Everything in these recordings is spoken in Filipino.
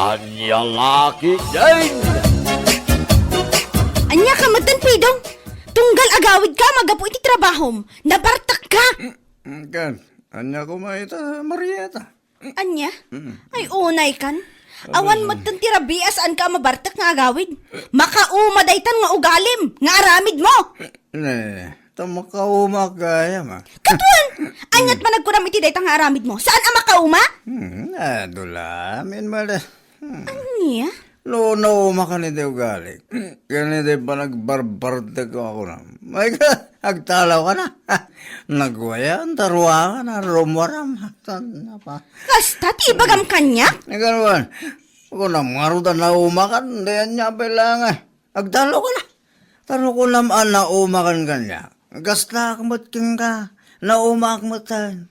Anya laki din! Anya ka magtanpidong. Tunggal agawid ka, magapu iti trabahom. Nabartak ka. Kan, anya ko maita, Marieta. Anya? Ay, unay kan. Awan magtantira bias an ka mabartak nga agawid. Makauma-daytan nga ugalim, nga aramid mo. Tamakauma kaya ma. Katuan! Anyat man nagkuram iti daytan nga aramid mo. Saan ang makauma? Adula, min mada. Anya? No, makani de ugali. Kani de pa nagbarbarte ko ako na. May ka, agtalaw ka na. Nagwaya, tarwa ka na, rumaram. Na pa. Kasta, tibagam kanya? Nagaluan, ako na marutan na umakan, dayan niya bilangan. Agtalaw ka na. Taro ko naman na umakan kanya. Gasta akmat ka, na umakmatan.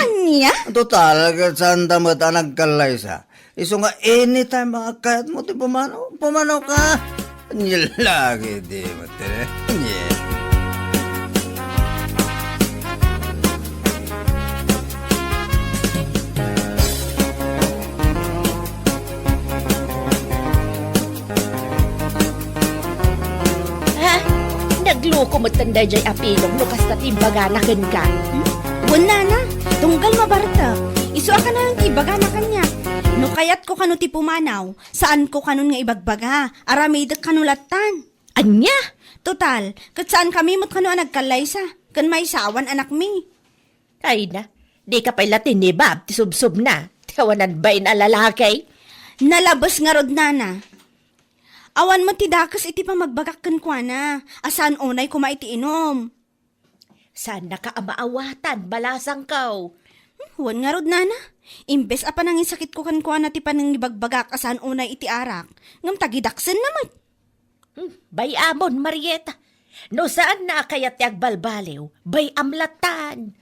Anya? Total, saan tamat nagkalaysa. Iso nga anytime mga kayat mo, ti pumanaw ka. Lagi di mo, tere. Ha? Nagluko mo tanda jay apilong no kasta timbaganakan ka. Wala na. Tunggal mabartak. Iso ka na ang tibagana kanya. No kayat ko kano ti pumanaw, saan ko kanon nga ibagbaga, aramidak kanulatan. Anya? Total, kat saan kami mo't kano nagkalaysa, kan may sawan anak mi. Ay na, di ka pa'y latinibab, tisubsob na. Tawanan ba na lalaki? Nalabas nga rod nana. Awan mo ti dakas iti pa magbagakkan kwa na, asan unay kuma iti inom. Saan nakaamaawatan, balasang kaw. Huwan nga rod nana. Imbes apa nangin sakit ko kan kwa na ti panang ibagbagak asan unay iti arak, ngam tagidaksen naman. Bay amon, Marieta. No saan na kaya ti agbalbaliw, bay amlatan.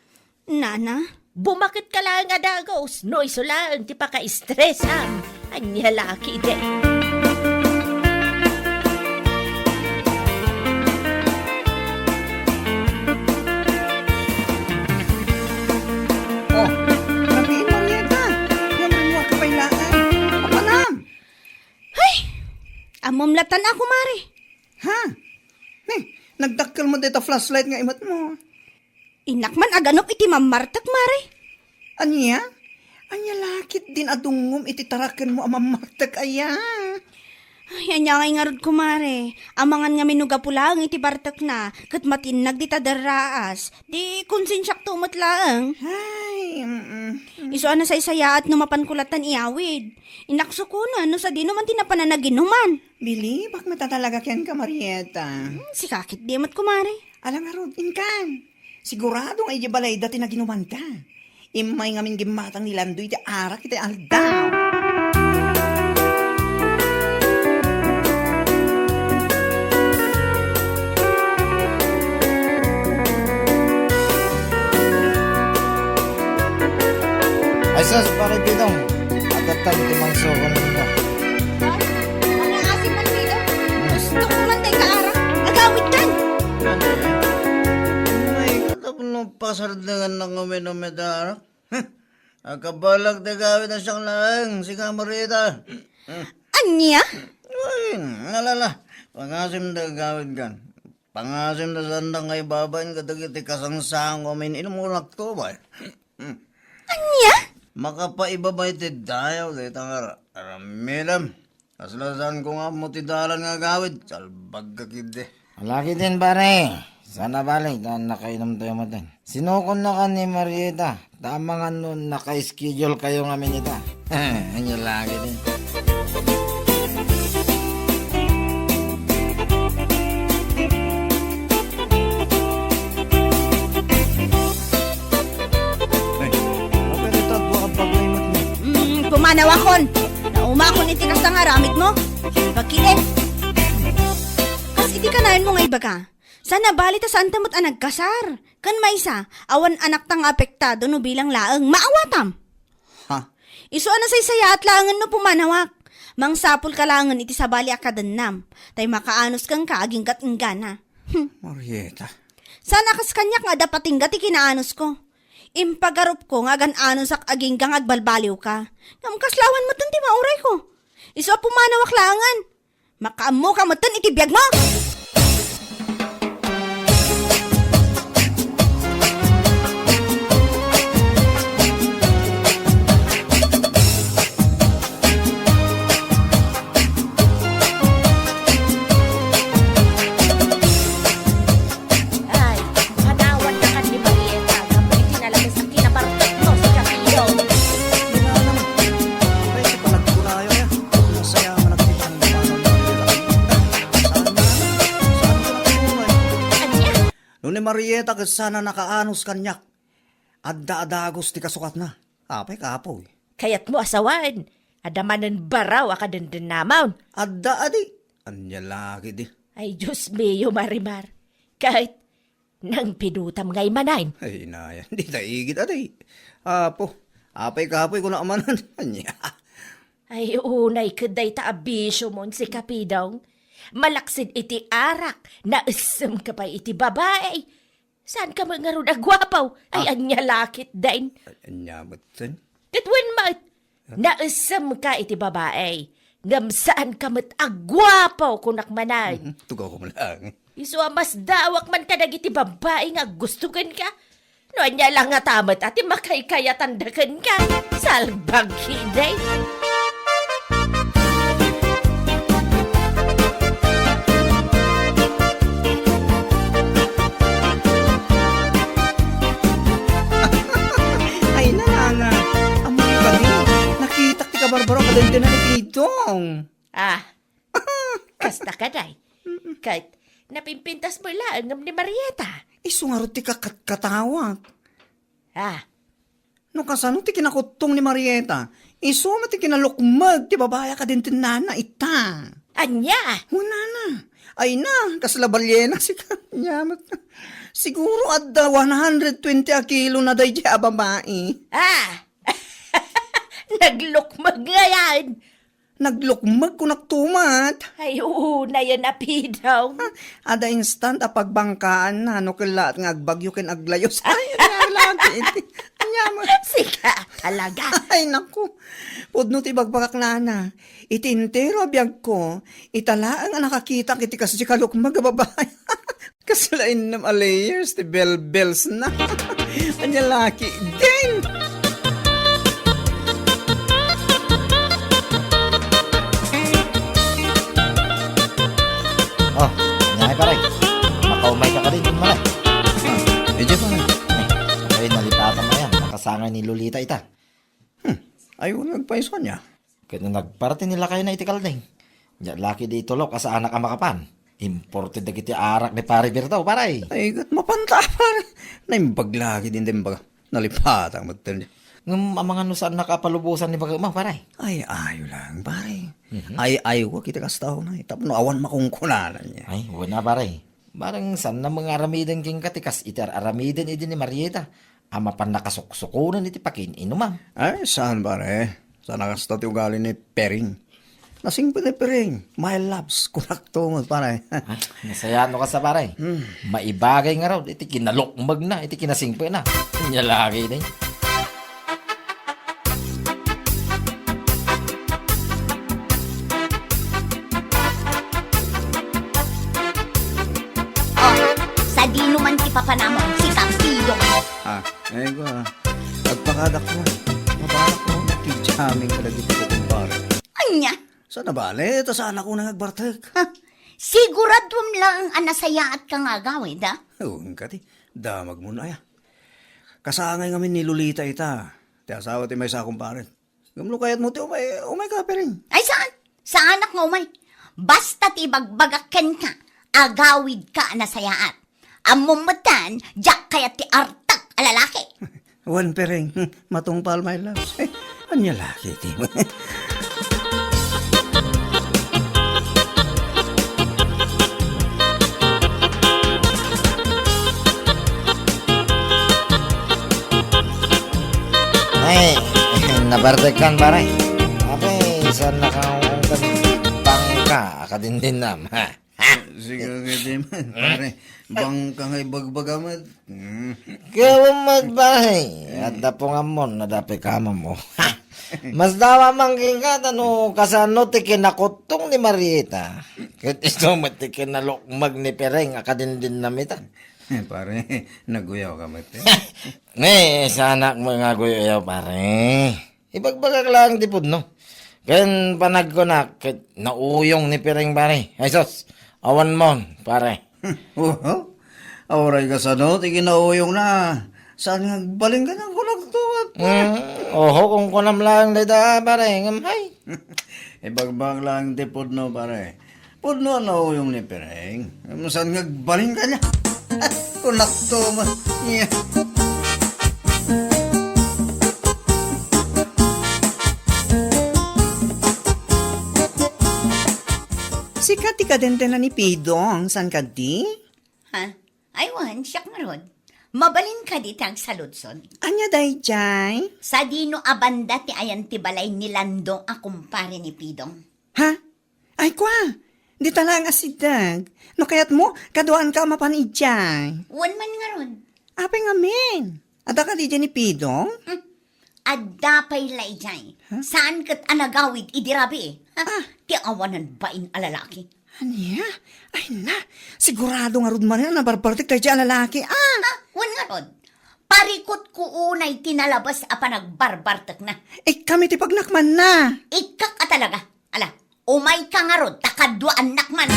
Nana? Bumakit ka lang nga dagos, no iso lang ti paka-stressam. Anya laki de. Oh, nabiin Marieta. Yung rinwa ka pailaan. Papanam. Amamlatan ako mare. Ha? Nagdakkel mo dito flashlight nga imat mo. Inakman aganok iti mamartak mare. Anya? Anya lakit din adungom iti taraken mo amamartak aya. Ay, anya nga rod ko mare. Amangan nga minuga pulang iti bartak na, kat matinag di tadaraas. Di konsensyak tumot lang. Ay, Iso ana sa isaya at numapan kulatan iawid. Inakso ko na, no sa di naman tinapananaginuman. Bili, bak matatalaga ken ka, Marieta. Si kakit di mat ko mare. Alam nga ron, inkan. Sigurado nga balay dati na ginuman ka. Imay ngamin gimatang ni Landoy, iti arak, iti aldaw. Ay sus, pakipidong. Agatan timang sokon ninyo. Mga asin man dito. Gusto ko man tayo kaarak. Agawid kan. Ay, katapon mo pasardangan ng uminomedara. Akabalag na gawin na siyang lang, si Kamarita. Anya? Ay, nalala. Pangasim na gawin kan. Pangasim na sandang ay babayin katagiti kasangsang umin. Inumunak to ba? Anya? Makapaibabay ti dayaw dito nga aramilam. Kaslasan ko nga mo ti dalan nga gawid. Salbag ka kide. Laki din pare. Sana balik na nakainom tayo mo din. Sinukon na ka ni Marieta. Tama nga nun naka-schedule kayo nga minita. Anyo lagi din. Pumanawakon. Naumakon iti kas nga ramid mo. Bakit? Kas iti kanayon mo nga ibaga. Sana balita saan tamot ang nagkasar. Kan maysa, awan anak tang apektado no bilang laeng maawatam. Ha? Iso ana say saya at laangan no pumanawak. Mang sapul kalangan iti sabali akadanam. Tay makaanos kang kaaging katinggana. Marieta. Sana kas kanyak nga dapating gati kinaanos ko. Impagarup ko nga gan-anon sak aging kang agbalbaliw ka. Ngam kaslawan mo ti mauray ko. Iso pumanawak langan. Makaamo ka mo itibiyag mo. Ay, hanawan na ka ni Marieta. Kapag itinalaga sa kinabartot mo si Capillo. Wala naman. Ay, si panagkulayo ya. Masaya man nakita ng paano ni Marieta. Saan ka nakulay? Anya? Noon ni Marieta kasi sana nakaanos kanyak. Adda-adagos ti kasukat na. Apay kapoy. Kayat mo asawan. Adamanan baraw akadandan namaw. Adda-adi. Anya lagi di. Ay, Diyos miyo, Marimar. Kahit nang pinutam ngay manay. Ay, inaya. Hindi taigit adi. Apo. Apay kapoy ko na amanan. Anya. Ay, unay kaday ta abisyo mo si Kapidong. Malaksid iti arak, naisam ka pa iti babae. Saan ka mga ron agwapaw? Ay, anya lakit din. Anya matsan. Katwan mat, naisam ka iti babae. Ngam saan ka mat agwapaw kunak manay. Tugaw ko mo lang. Iso mas dawak man ka iti babae nga gustugan ka. No, anya lang nga tamat ati makaykaya tandakan ka. Salbag hiday. Ay, nana. Amoy ka din. Nakita ka barbaro ka din na ni Pidong. Ah, kasta ka day. Kahit napimpintas mo lang ng ni Marieta. Iso nga ro ti katawag. Ah, No kasano ti kinakutong ni Marieta. Iso mo ti kinalukmag ti babaya ka din tinana ita. anya! Wala na. Ay na, kaslabalyena si kanya. Siguro adda 120 a kilo na day di a babae. Ah! Naglukmag nga yan! Naglukmag ko naktumat. Ay, oo, na yan apidaw. Ada instant a pagbangkaan na no kilat nga agbagyo ken aglayos. Ay, lagi. Anya mo. Sika, talaga. Ay, naku. Pudno ti bagbagak na. Itintero biyag ko. Italaang ang nakakita kiti kasi si kalukmag a babae. Kasalain nam a layers ti bells na. Anya laki. Ding! Oh, nyay pare. Makaumay ka rin yung malay. Medyo pa. Ay, nalipatan mo yan. Nakasangay ni Lolita ita. Ayaw nagpaiso niya. Kaya nagparati nila kayo na itikal din. Diyan laki di tulok asa anak ang makapan. Imported na kiti arak ni pare Bertaw, paray. Ay, gat mapanta pa. Naimbag lagi din baga. Nalipatang magtan niya. Ng mga nusaan nakapalubusan ni baga mo, paray. Ay, ayaw lang, pare. Ay, ayaw ko kita kastaw na. Tapos no, awan makungkunanan niya. Ay, wala paray. Barang san na mga aramiden king katikas itar aramiden idi ni Marieta. Ama pan nakasuksukunan iti pakin inumam. Ay, saan pare? Saan nakasta ti ugali ni Pering? Nasing pa ni Pering. My loves, kunakto mo pare. Ay, nasayano ka sa paray. Maibagay nga raw, iti kinalukmag na, iti kinasingpe na. Kanya lagi din. Sa dino man ti papanamon si Capillo. Ay ko Nagpakadak mo. Mabalak mo. Nakijaming ka lagi ko kumpare. Anya? Saan na bale? Ito saan ako nangagbartek? Siguradom lang ang nasaya at kang agawid, ha? Huwag ka ti. Damag mo na ya. Kasangay ngamin ni Lolita ita. Ti asawa ti may sa kumpare. Gamlo kayat mo ti umay ka Pering. Ay, saan? Sa anak mo, may. Basta ti bagbagaken ka, agawid ka nasayaat. Amumatan, jak kaya ti artak alalaki. Wan Pering. Matungpal my loves. Anya laki ti. Ay, nabardekan paray. Ape, saan nakaungkan pangka, akadindin nam, ha? Sige, di man. Pare, bang ka ngay bagbagamat. Kawamad bahay. At dapungan mo, nadapi kama mo. Mas dawa mangging ka, ano, kasano tikin nakutong ni Marieta. Kahit ito matikin na lukmag ni Pereng, akadindin na mita. Pare, naguyaw ka mati. Sana mga guyo pare. Ibagbagag lang tipod, no? Kan panag ko na, kahit nauyong ni Pereng pare. Ay sos, awan mo, pare. Oo. Auray ka sa no, tikinauyong na. Saan nga baling ka ng kulagtuwat? Oho, kung kunam lang dita pare, ngamhay. Ibagbag lang di pudno pare. Pudno na yung ni Pereng. Saan nga baling ka niya? Kulakto man. Yeah. Si Kati ka din na ni Pidong, san ka di? Ha? Aywan, siyak marod. Mabalin ka ditang saludsod. Anya day jay? Sa dino abanda ti ayan ti balay ni Landong a kumpare ni Pidong. Ha? Ay kwa, di talang asidag. No kayat mo, kaduan ka mapanidjay. Wan man nga ron. Apeng amin. Ada ka di dyan ni Pidong? Adapay laijay. Saan kat anagawid idirabi? Ha? Ti awanan bain alalaki. Anya? Ay na, sigurado nga rod man na nabarbartik tayo dyan lalaki. Ha? Wan nga ron. Parikot ko unay tinalabas a panagbarbartak na. Eh kami ti pagnakman na. Ikak ka talaga. Ala, umay ka nga ron, takadwa anak man.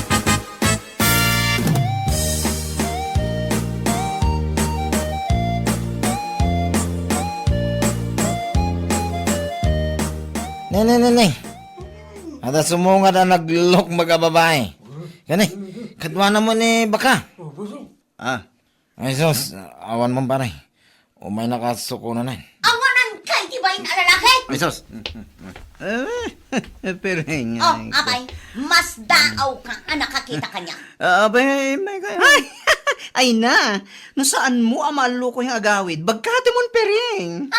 Ne. Ada sumunga na naglok mga babae. Gani, kadwa na mo ni baka. Ah, Ay sos, awan mo pare. Umay nakasuko na na. Awanan kay ti bain alalaki. ay sos. Pereng. Oh, abay, mas daaw ka ang nakakita kanya. Abay, may kaya. Ay na, nasaan mo amalo ko yung agawid? Bagkate mon Pereng.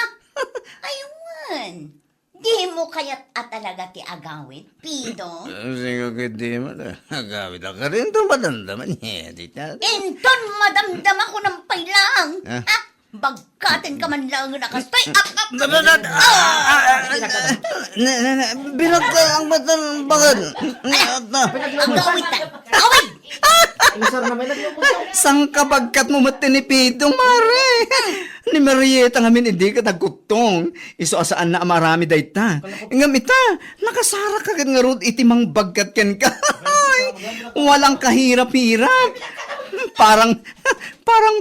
Ayun. Di mo kaya't talaga ti agawit, Pido. Sige ka di mo na. Agawid ka rin ito madamdaman niya. Inton madamdam ako ng pailang. Ah? Ha? Bagkatin ka man lang nakastoy. Bilag ka ang matan bagad. Agawit na. Away! Sang kabagkat mo matinipidong, mare. Ni Marieta ngamin hindi ka nagkutong. Iso asaan na marami dayta. Ngam ita, nakasara ka nga rod itimang bagkat ken ka. Walang kahirap-hirap. Parang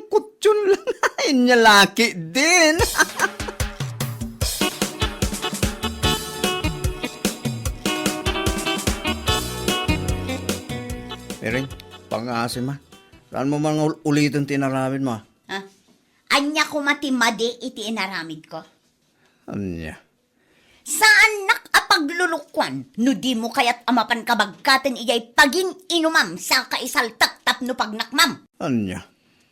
kutsyon lang. Inya laki din. Pereng, pang-asim ma. Saan mo man ulitin tinaramid mo? Ha? Anya ko matimadi iti inaramid ko. Anya. Saan nakapaglulukwan? No di mo kaya't amapan kabagkatin iyay paging inumam sa kaisaltak tapno pagnakmam. Anya.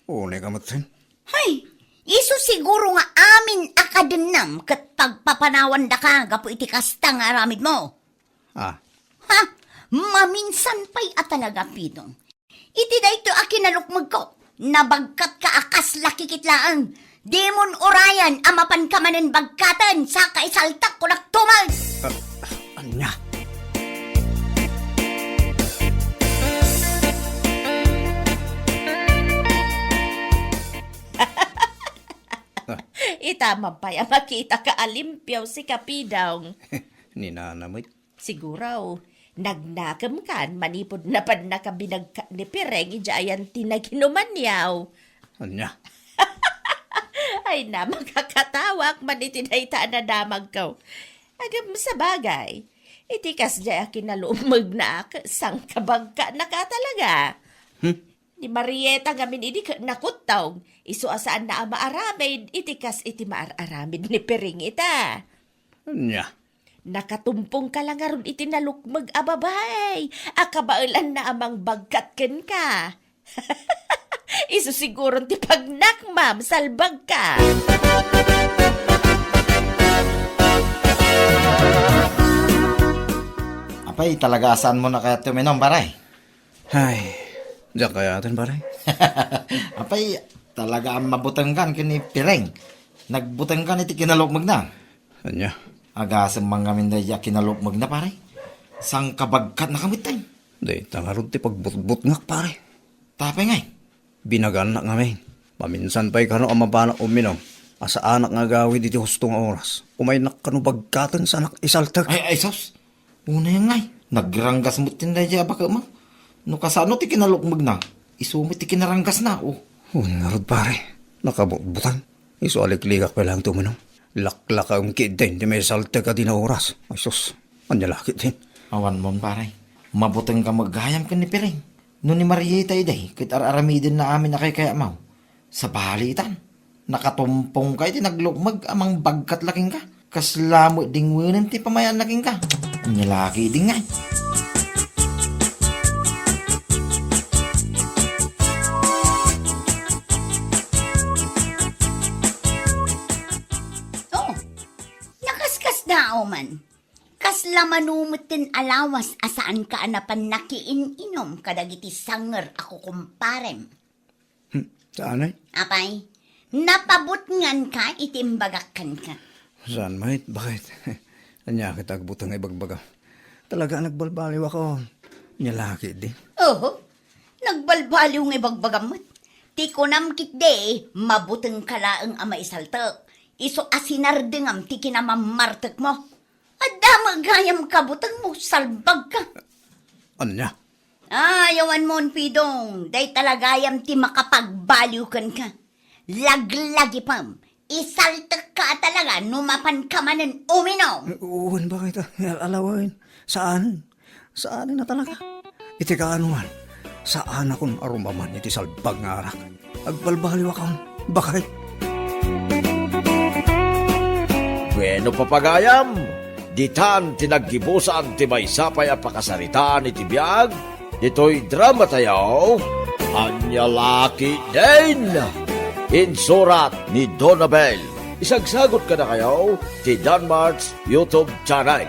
Unay ka matsin. Hay, iso siguro nga amin akadenam kat pagpapanawan da ka gapo iti kasta nga aramid mo. Ah. Ha? Maminsan pa'y atalaga, Pidong. Iti da ito akinalukmag ko. Nabagkat ka akas lakikitlaan. Demon orayan, amapan ka manin bagkatan, sa kaisaltak ko naktumal. Anya. Itama pa ya makita ka alimpyaw si Kapidong. Ninanamit. Siguro, nagnakam kan, manipod na pan nakabinagka ni Pereng, ijayan tinaginuman yaw. Anya. Ay na, makakatawak, manitinayta na damag ko. Agam sa bagay, itikas jaya kinalumag na sang kabagka na ka talaga. Ni Marieta gamin ini nakutaw, iso asaan na maaramid, itikas iti maararamid ni Pereng ita. Anya. Nakatumpong ka lang aron itinalukmag ababay. Akabailan na amang bagkat ken ka. Isu siguro ti pagnakmam, salbag ka. Apay, talagasan mo na kaya tuminom, paray. Ay, Diyan kaya atin, pare. Apay, talaga ang mabutangkan kini Pireng. Nagbutangkan iti kinalukmag na. Anya? Agasam mga mindaya kinalukmag na pare. Sang kabagkat na kamit tayo. Day, tangarod ti pagbutbut ngak, pare. Tapay ngay. Binagan na ngamin. Paminsan pa'y kano ang mabana uminom. Asa anak nga gawid iti husto nga oras. Umaynak kano bagkatan sa anak isaltag. Ay, sos. Una yan ngay. Nagranggas mo tindaya baka mo. No kasano ti kinalukmag na. Isumit ti kinaranggas na. Oh. Narod, pare. Nakabutbutan. Iso alikligak pa lang tuminom. Laklak ang kid din. Di may saltag ka din na oras. Ay sus. Anyalakit din. Awan mo pare. Mabutang ka maghayam ka ni Pireng. No ni Marieta iday. Kit aramidin na amin na kay kaya mau. Sa balitan. Nakatumpong ka iti naglukmag amang bagkat laking ka. Kaslamo dingwinan ti pamayan laking ka. Nyalaki din nga. Oh, nakaskas na man. Kasla manumutin alawas asaan ka anapan nakiin-inom kadagiti sanger ako kumparem. Saan ay? Apay, napabot ngan ka itimbagakan ka. Saan, mate? Bakit? Anya kita agbutang ibagbaga. Talaga nagbalbaliw ako. Nyalaki din. Oo, nagbalbaliw ng ibagbagamot. Ti kunam kitde, mabuteng kalaang ama isaltak. Iso asinardengam ti kinamamartek mo. Adda magayam kabutang mo, salbag ka. Anya? Yawan mo, Pidong. Day talagayam ti makapagbaliw kan ka. Laglagi pam. Isaltak ka talaga, numapan ka manen uminom. Uwan, bakit? Alawin. Saan? Saan na talaga? Iti kaanuan. Saan akong arumaman iti salbag nga arak? Agbalbaliw akong. Bakit? Bueno papagayam, ditan tinaggibusan ti may sapay a pakasaritaan iti biyag, ito'y drama tayo, Anyalaki din! Insurat ni Donabel. Isagsagot ka na kayo ti Danmar's YouTube channel.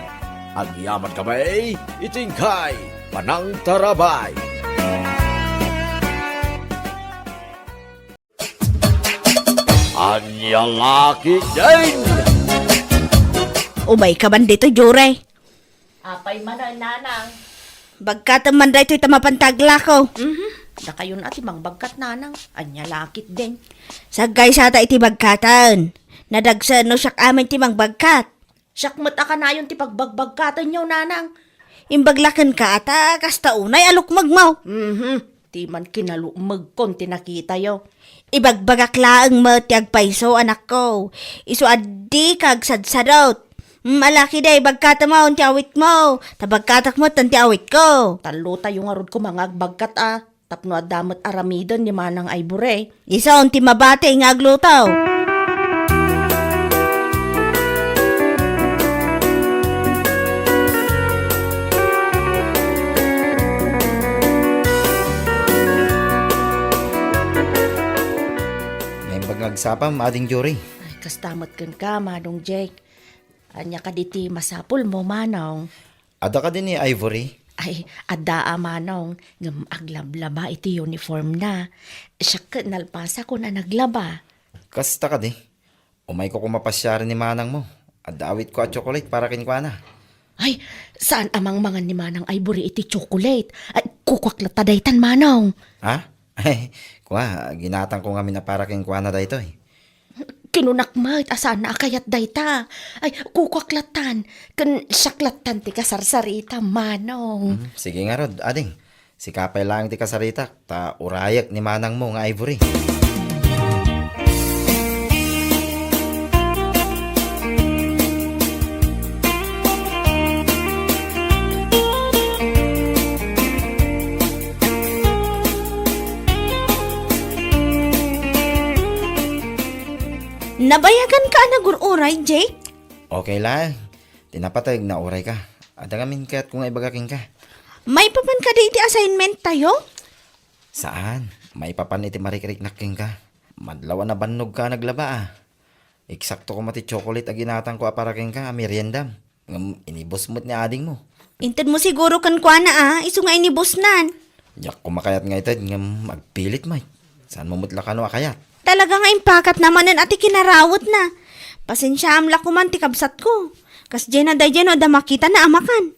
Ang yaman kami, itingkay, Panang Tarabay. Anyalaki din! Umay ka man dito, Jure. Apay man ang nanang. Bagkat man da ito'y tamapantagla ko. Da kayo na ati mang bagkat nanang. Anya lakit din. Sagay sa ta iti bagkatan. Nadagsan no siyak amin ti mang bagkat. Siyak mata ka na yun ti pagbagbagkatan nyo nanang. Imbaglakan ka ata, kasta unay alukmag mo. Ti man kinalumag kon tinakita yo. Ibagbagak laang mo ti agpaiso, anak ko. Iso addi kag sadsadot. Malaki day, bagkata mo, ti awit mo. Tabagkatak mo, tanti awit ko. Talo tayo nga rod kumangag bagkat Tapno adamot aramidan ni manang ay bure. Isa ti mabate nga aglutaw. May bagagsapam ading jury. Ay, kastamot kan ka, manong Jake. Anya ka diti masapul mo, manong. Ada ka din ni Ivory. Ay, adda manong. Ngam aglablaba iti uniform na. Siya nalpasa ko na naglaba. Kasta ka di. Umay ko kumapasyaran ni manang mo. Adawit ko at chocolate para kinkwa na. Ay, saan amang mga ni manang Ivory iti chocolate? Ay, kukwaklatadaytan, manong. Ha? Ay, kwa, ginatang ko nga na para kinkwa na dayto eh. Kinunakmat, asan na akayat dayta. Ay, kukwaklatan. Kan saklatan ti kasarsarita, manong. Sige nga rod, ading. Sikapay lang ti kasarita, ta urayak ni manang mo nga Ivory. Nabayagan ka nagururay, Jake? Okay lang. Tinapatag na uray ka. Ada ngamin kat kung ibagaking ka. May papan ka di iti assignment tayo? Saan? May papan iti marikrik-naking ka. Madlawa na bannog ka naglaba Eksakto ko mati chocolate a ginatang ko aparaking ka, meriendam. Inibos mo't ni ading mo. Intad mo siguro kan kwa na iso nga inibusnan. Yak kumakayat nga itad nga magpilit may. Saan mo mutla ka no akayat? Talaga nga impakat naman yan ati kinarawot na. Pasensya amla ko man ti kabsat ko. Kas dyan na dyan o da makita na amakan.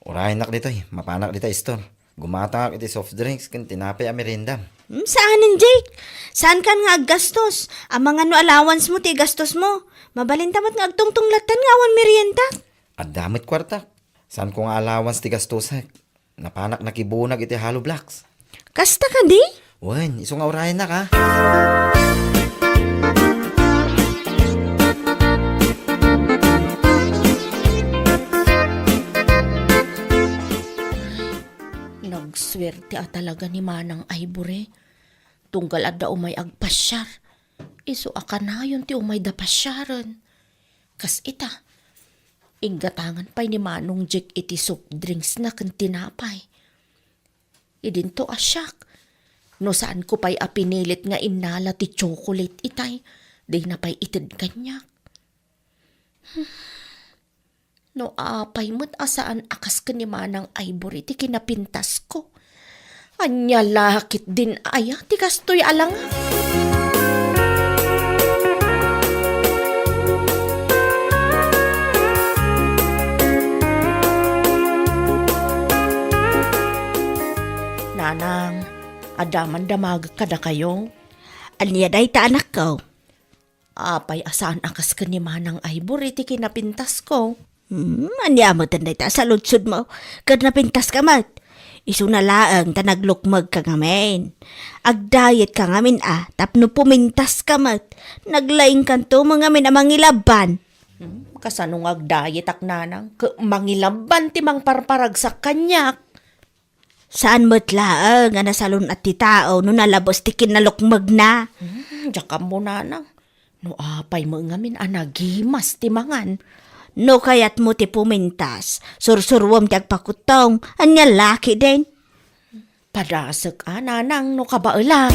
Urahin nak dito mapanak dito store. Gumata iti soft drinks kan tinapay a merinda. Saanin, Jake? Saan kan nga aggastos? Ang mga no allowance mo ti gastos mo. Mabalintamat nga agtungtunglatan nga awan merienda. At damit kwarta. Saan ko nga allowance ti gastusak? Napanak nakibunag iti Hollow Blocks. Kasta ka di? Wen, iso nga urahin na ka. Nagswerte talaga ni Manang Ivory. Tunggal adda umay agpasyar. Iso akanayon ti umay da pasyaran. Kas ita, inggatangan pa'y ni Manong Jack iti soft drinks na kan tinapay. Idinto asyak. No saan ko pa'y apinilit nga inala ti chocolate itay. Day na pa'y itid kanyak. No apay mo't asaan akas ka ni Manang Ivory ti kinapintas ko. Anya lakit din aya ti kastoy alang. Nanang, adaman damag kada kayo. Anya day ta anak ko. Apay asaan akas ka ni Manang Ivory ti kinapintas ko. Anya mo tanday ta sa lutsud mo. Kad napintas ka mat. Isu na laang ta naglukmag ka ngamin. Agdayet ka ngamin tapno pumintas ka mat. Naglaing kanto mga min amang ilaban. Kasanong agdayet ak nanang, mangilaban ti mang parparag sa kanyak. Saan mo't laang nga nasalon at ti tao no nalabos ti kinalukmag na. Diyak mo nanang, no apay mo nga min anagimas ti mangan. No kayat mo ti pumintas, sursurwam ti agpakutong, anya laki din. Padasag nanang no kabaela.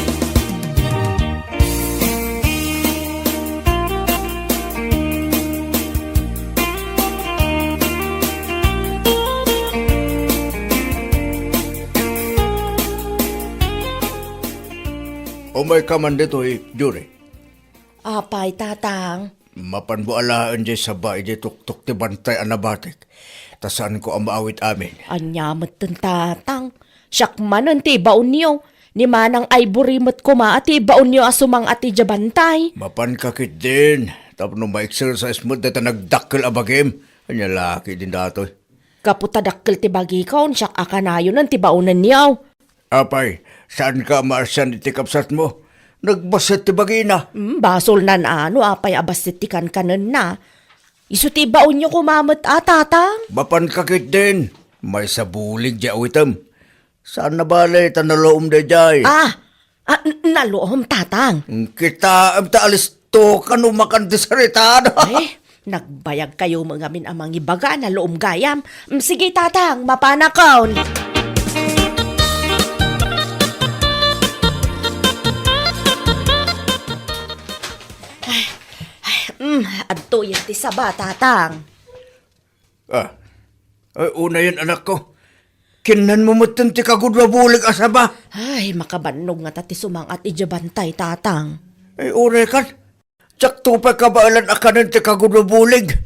Umay ka man dito Jure. Apay tatang, Mapanbualaan dyan sa bahay di tuktok ti bantay anabatik. Tasaan ko ang maawit amin. anyamat ten tatang. Siyak manon ti baon niyo. Ni Manang Ivory mo't kuma ati baon niyo asumang ati jabantay. Mapankakit din. Tapno ma-exercise mo dito nagdakkel abagim. Anya laki din datoy. Kaputadakkel ti bagi kaon, siyak akanayon ng ti baonan niyo. Apay, saan ka maarsan iti kapsat mo? Nagbasit ti bagina. Basol nan ano, apay abasitikan kanan na. Isu ti baon niyo kumamot tatang. Mapankakit din. May sabulig di awitam. Saan na balay tanaloom da jay? Naloom tatang. Kita am taalis to kanumakan di saritado. Nagbayag kayo mga min amang ibaga na loom gayam. Sige tatang, mapanakaon. Adto yan ti saba tatang. Ay, una yan anak ko. Kinan mo mutin ti kagudwabulig asaba. Ay, makabannog nga tati sumang at ijabantay tatang. Ay, ure kan. Tsak tupay kabailan akanin ti kagudwabulig.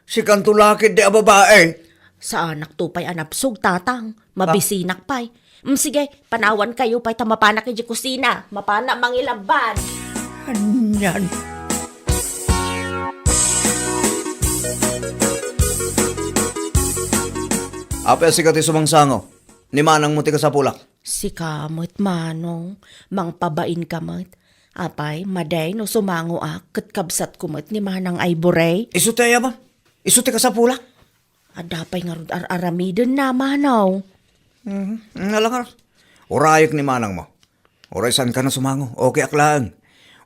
Si kantulakid di ababae. Sa anak to pa'y anapsog tatang. Mabisinak pa'y. Sige, panawan kayo pa'y tamapanak iji kusina. Mapana mangilaban. Anyan. Apay sikati sumangsango. Ni Manang mo ti ka sa pulak. Si kamot manong, mangpabain kamot. Apay, maday no sumango ket kabsat kumot ni Manang Ivory. Isu ti ba? Isu ti ka sa pulak? Adapay nga rod aramiden na manaw. Ngalakar. Urayik ni Manang mo. Uray saan ka na sumango? Okay aklaan.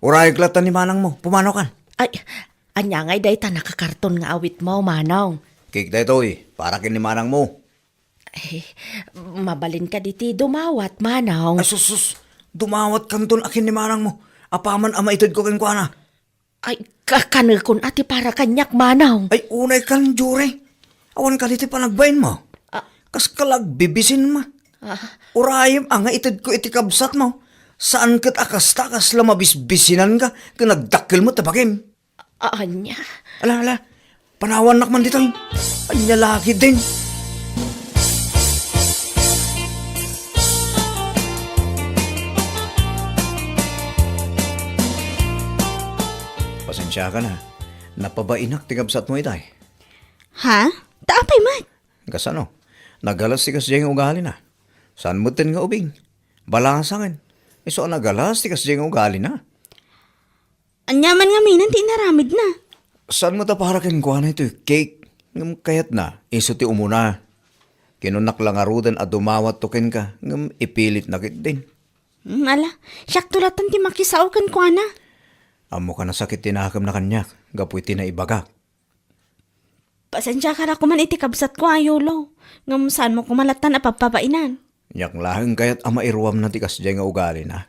Urayik latan ni Manang mo. Pumano kan? Ay, anya ngay day ta nakakarton nga awit mo manaw. Kik dito para kin ni Manang mo. Mabalin ka diti dumawat manaw. Ay sus, dumawat kanton akin ni Manang mo. Apaman ama itod ko kwa na. Ay, kakanil kun ati para kanyak manaw. Ay unay kan Jure. Awan ka diti panagbayin mo. Kas kalag bibisin ma. Urayam ang nga itid ko iti kabsat mo. Saan kat akas-takas lamabisbisinan ka ka nagdakkel mo tabagim. Anya? Ala, panawan nakman dito. Anya laki din. Pasensya ka na. Napabainak ti kabsat mo itay. Ha? Taapay man. Kasano? Nagalas ti kasya yung ugali na. Saan mo tin nga ubing? Balasangin. Iso nagalas ti kasya yung ugali na. Anyaman nga minan ti naramid na. Saan mo ta parakin kuha na ito? Cake. Ngam kayat na. Iso ti umuna. Kinunak lang arudan at dumawat tukin ka. Ngam ipilit na kit din. Ala, siyak tulatan ti makisaw kan ko na. Amo ka na sakit tinakam na kanyak. Gapoy tinaibagak. Pasensya ka na kuman iti kabsat ko ayolo. Ngam saan mo kumalatan at papapainan. Nyak laheng kayat ama iruam na ti kasya nga ugali na.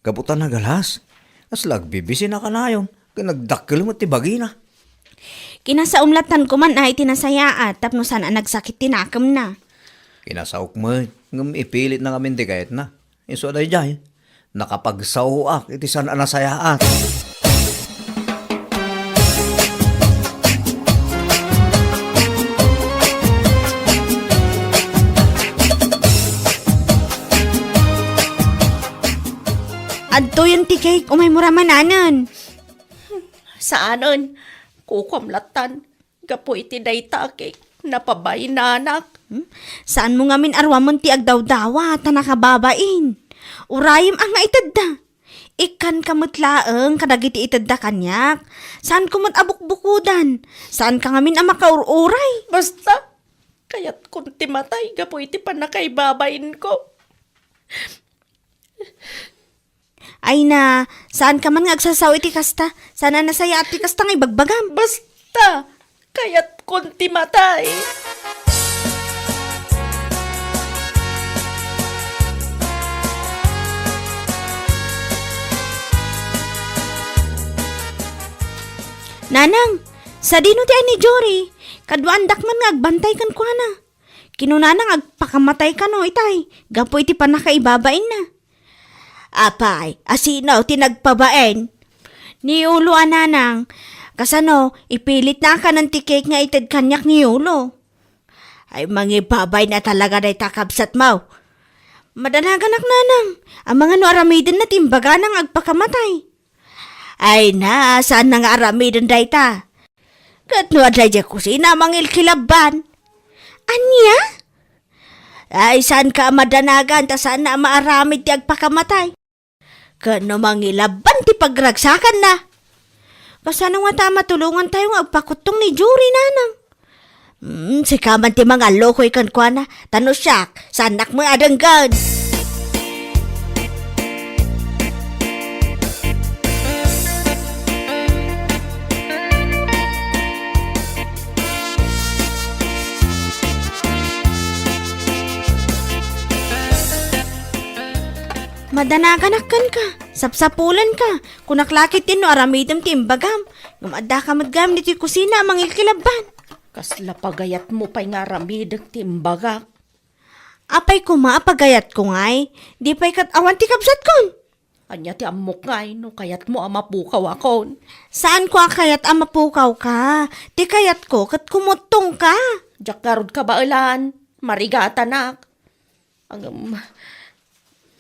Gaputan na galas. As lagbibisi na ka na yun. Nagdakkel mo ti bagi na. Kinasaumlatan ko man ay tinasayaat tapno saan ang nagsakit tinakam na. Kinasaok mo. Ngam ipilit na kami ti kayat na. Iso day jay. Nakapagsahuak iti saan anasayaat. Adto yung tikay umay muramananan. Saanon? Kukamlatan. Gapo iti dayta kay napabay na anak. Saan mo ngamin arwamon ti agdawdawa ta nakababain. Urayim ang nga itadda. Ikan kamutlaeng kadagiti itadda kanyak. Saan kumot abukbukudan? Saan ka ngamin ang makaururay? Basta, kaya't kunti matay, gapo iti panakaibabain ko. Ay na, saan ka man nga agsasaw iti kasta? Sana nasaya at ti kasta nga ibagbagam. Basta, kaya't kunti matay. Nanang, sa dino ti ani Jory, kadwandak man nga agbantay kan kwa na. Kinunanang agpakamatay ka no itay, gapo iti panakaibabain na. Apay, asinaw tinagpabaen. Ni ulo ananang, kasano, ipilit na ka ng tikik nga itad kanyak ni ulo. Ay mangibabay na talaga na itakabsat mo. Madalaganak nanang, ang mga no aramidin na timbaga nang agpakamatay. Ay na, saan na nga aramidin dayta? Katno adlay di kusina mangil kilaban. Anya? Ay saan ka madanagan ta saan na maaramid ti agpakamatay? Kano mangilaban ti pagragsakan na. Kasano nga ta matulungan tayo nga agpakutong ni Jory nanang. Sikaman ti mga lokoy kan kwa na. Tano siyak, sanak mo adanggan. Madanaganakan ka, sapsapulan ka, kunaklakit din no aramidam timbagam, gumadda ka madgam niti kusina mangil kilaban. Kasla pagayat mo pa'y nga ramidang timbagak. Apay ko maapagayat ko ngay, di pa'y kat awan ti kabsat kon. Anya ti amok ngay, no kayat mo amapukaw akon. Saan ko kayat amapukaw ka? Di kayat ko kat kumutong ka. Diyak karod ka ba ulan? Marigata nak.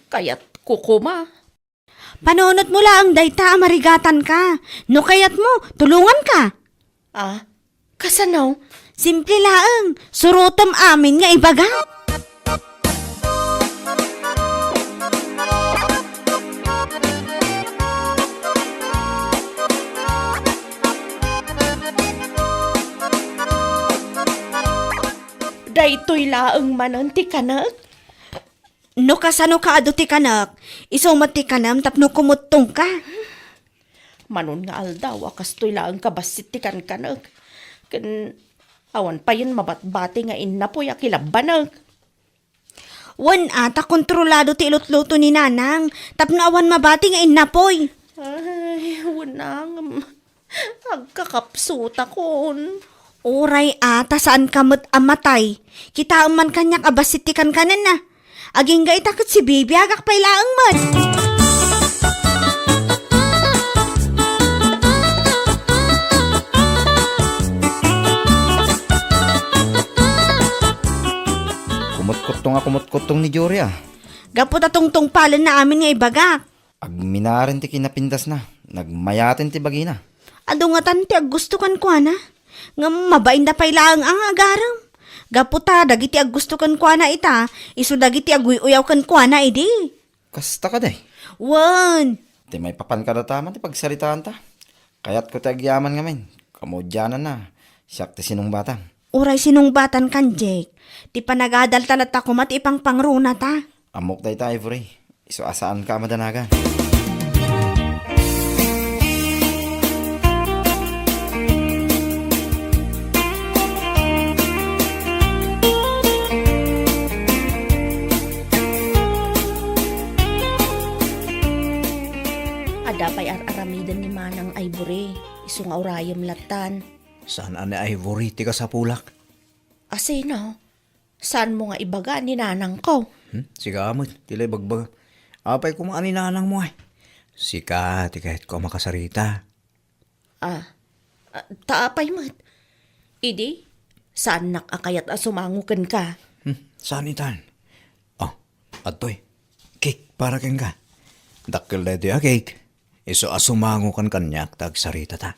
Kayat kukuma. Panunot mo lang dayta marigatan ka. No kayat mo, tulungan ka. Ah, kasanaw? Simple laang, surutam amin nga ibaga. Daytoy laang mananti kanak. No kasano ka ado ti kanak, isumat ti kanam tapno kumutong ka. Manon nga aldaw, akastoy laang kabasit ti kanak. Kan awan pa yun mabatbati nga inapoy akilabanag. Wan ata kontrolado ti ilot-luto ni nanang, tapno awan mabati nga inapoy. Ay, unang. Agkakapsuta kon. Oray ata saan kamot amatay, kita man kanyak abasit ti kankanan na. Aging ga itakot si Bibi agak pailaang man. Kumot-kutong ni Jory ah. Gapot atong tungpalan na amin nga ibagak. Agminarin ti kinapindas na. Nagmayatin ti bagina. Ado nga tanti ag gusto kan kwa na. Nga mabain na pailaang ang agaram. Gaputa dagiti ag gusto kan kwa na ita. Isu dagiti ag uyaw kan kwa na idi. Kasta ka day. Wan. Ti may papan ka dataman ti pagsaritaan ta. Kayat ko ti agyaman nga men. Kamudyanan na. Siyak ti sinong batang. Uray sinungbatan kan Jake. Ti panagadal talata ko mat ipang pangruna ta. Amok day ta Ivory. Iso asaan ka madanagan. Adapay ar-aramidan ni Manang Ivory. Isu nga urayam latan. Saan ani Ivory ti ka sa pulak? Asino? Saan mo nga ibaga ni nanang ko? Siga amot, tilay bagbag. Apay kumaan ni nanang mo ay. Sika, ti kahit ko makasarita. Taapay mat. Idi, saan nakakayat asumangukan ka? Saan itan? Oh, atoy. Cake para keng ka. Dakil na di cake. Iso asumango kan kanyak tag sarita ta.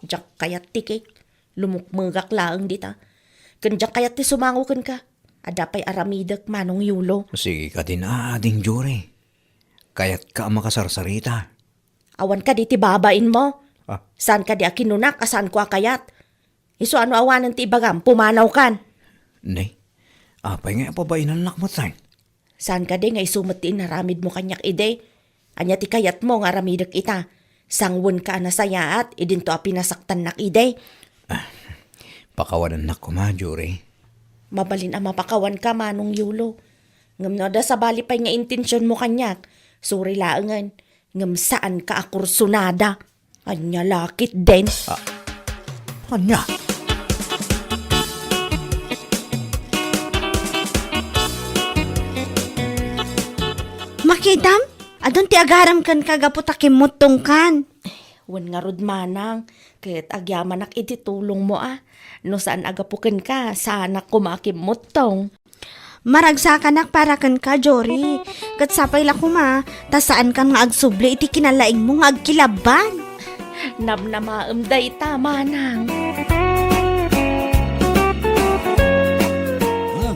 Diyak kayat tikik. Lumukmagak laang dita. Kandiyak kayat ti sumangukan ka. Adapay aramidak manong yulo. Sige ka din ading Jory. Kayat ka makasarsarita. Awan ka di ti babain mo. Ah. Saan ka di akinunak, saan ko akayat. Iso ano awanan ti ibagam, pumanaw kan. Nay, apay nga pabainan nak mo tayo. Saan ka di nga isumat ti inaramid mo kanyak ide. Anya ti kayat mo nga ramidak ita. Sangwon ka na sayaat, idin to pinasaktan nak ide. Pakawanan nak ko ma, Jory. Mabalin ang mapakawan ka manong yulo. Ngam no da sa bali pa'y nga intensyon mo kanyak. Suri laangan. Ngam saan ka akursunada. Anya lakit din. Anya? Makidam? Adon ti agaram kan kagaputakim mutong kan. Wan nga rod manang. Kahit agyamanak iti tulong mo ah. No saan agapukan ka, saan ako makimutong. Maragsakan para kan ka, Jory. Kat sapay la kuma, ta saan kan nga agsubli iti kinalaing mo nga agkilaban. Namnamaam day ta, manang.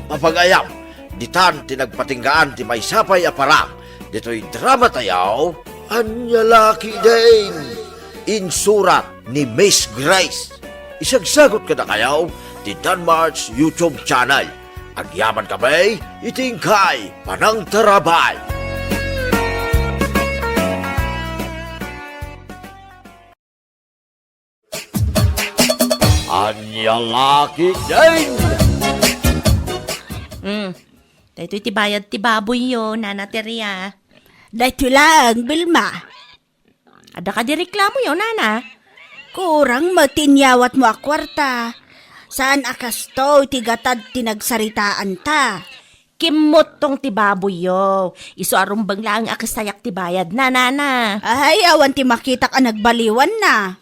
Mapagayam, ditan tinagpatinggaan ti may sapay aparang. Dito'y drama tayaw, anyalaki din. Insurat ni Miss Grace. Isagsagot ka na kayaw ti Danmar's YouTube channel. Agyaman kami, itingkay, panang tarabay. Anyalaki din. Dahito iti bayad ti baboy yo, Nana Teria. Dahito lang, Bilma. Ada ka di reklamo yo, Nana. Kurang matinyawat mo akwarta. Saan akas to, tigatad tinagsaritaan ta. Kimot tong ti baboy yo. Iso arumbang lang akasayak ti bayad na, Nana. Ay, awan ti makitak ang nagbaliwan na.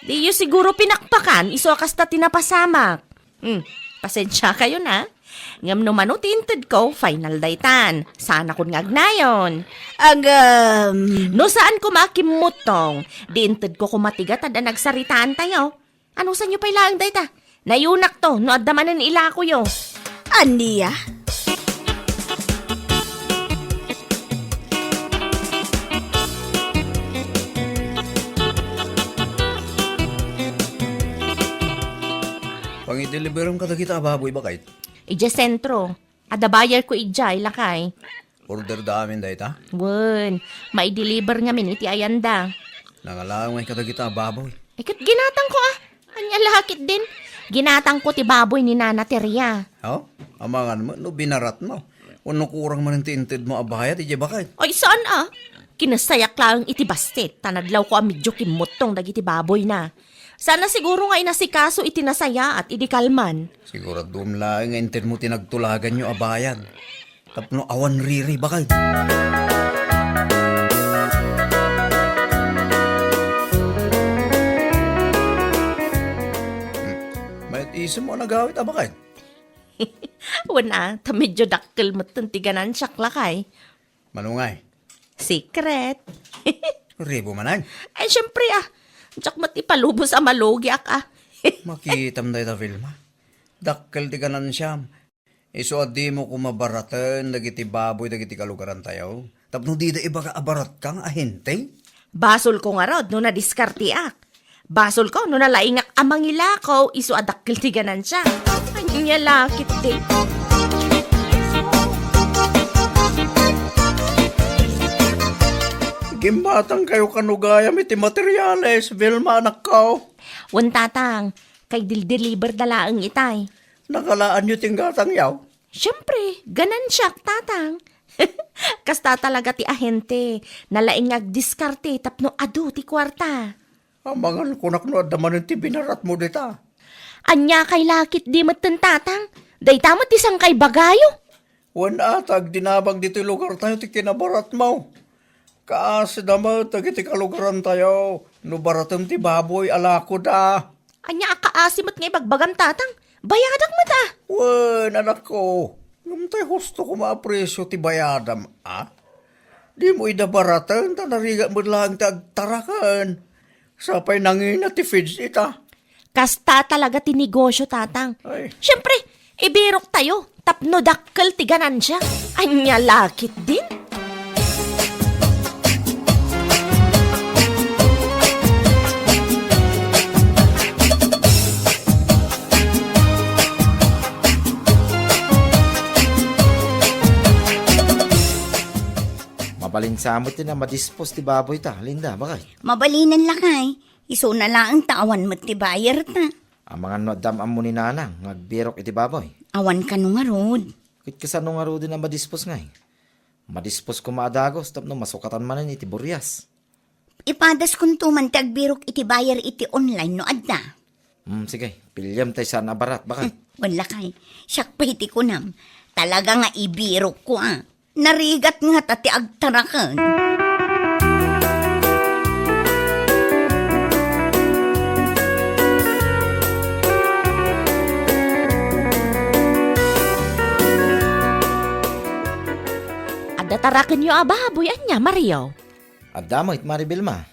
Di yo siguro pinakpakan, iso akas ta tinapasamak. Pasensya kayo na. Ngam numano tinted ko, final daytan. Sana kun ngagnayon. No saan ko makimutong? Diinted ko kumatigat ada nagsaritaan tayo. Ano sa nyo pa ilang dayta? Nayunak to, no adamanan ila ko yo. Aniya? Pangideliveram ka kita baboy ba kahit? Ija sentro. Ada bayar ko ija ilakay. Order damin dahi ta? Wen, mai-deliver nga min iti ayanda. Nangalang may kita baboy. Ikat ginatang ko ah. Anya lakit din. Ginatang ko ti baboy ni Nana Teria. Oh? Amangan mo, no binarat mo. Ano kurang man tinted mo abayat, ije ba kahit? Ay saan ah? Kinasayak lang iti bastet. Tanadlaw ko amidyo kimutong dagiti baboy na. Sana siguro nga inasikaso iti nasaya at idi kalman. Siguro dumlaing nga inted mo tinagtulagan nyo abayad. Tapno awan riri bakay. May iso mo nagawit bakay. Wana, ta medyo dakkel mo tiganan siyak lakay. Manungay. Secret. Ribo manay. Ay, syempre Diyak mat ipalubos ang malugi ah. Makitam da Vilma. Dakkel ti kanan siyam. Iso adi mo kumabaratan, dagiti baboy, dagiti kalugaran tayo. Tapno di da iba ka abarat kang ahente. Basol ko nga rod, no nadiskartiak. Basol ko, no nalaingak amang ilakaw, iso adakkel tiganan siya. Anya lakit din. Gimbatang kayo kanugayam iti materyales, Vilma anak ko. Wantatang, kay dil-deliver dalaang itay. Nakalaan nyo tinggatang yaw. Siyempre, ganan siya, tatang. Kasta talaga ti ahente, nalaingag diskarte tapno adu ti kwarta. Amangan kunak no adaman ti binarat mo dita. Anya kay lakit di matan tatang, day tamot isang kay bagayo. Wan atag dinabag dito lugar tayo ti kinabarat mo. Kaas damat iti kalugaran tayo. No baratam ti baboy alako da. Anya akaasimot ngay bagbagam tatang, bayadak mo ta. Wan anak ko. Ngam tayo husto ko maapresyo ti bayadam Di mo idabaratan ta nariga mo lang ti agtarakan. Sapay nangina ti feeds ita. Kasta talaga ti negosyo tatang. Ay. Siyempre, ibirok tayo, tapno dakkel ti ganan siya. Anya lakit din. Mabalinsamot din na madispos ti baboy ta. Linda, bakay? Mabalinan lakay. Iso na lang ang tawan mo ti bayar ta. Ang mga nadam mo ni nanang, magbirok iti baboy. Awan ka nung arod. Kit kasano nga ro din na madispos ngay. Madispos ko maadagos, tapno masukatan manan iti buryas. Ipadas kung tuman ti agbirok iti bayar iti online no adda. Sige, pilyam tayo sa nabarat, bakay? Wala kay. Siyak pa iti kunam. Talaga nga ibirok ko Narigat nga tati agtarakan. Adatarakan nyo ababoy, anya, Mario. At damoy, Maribel ma.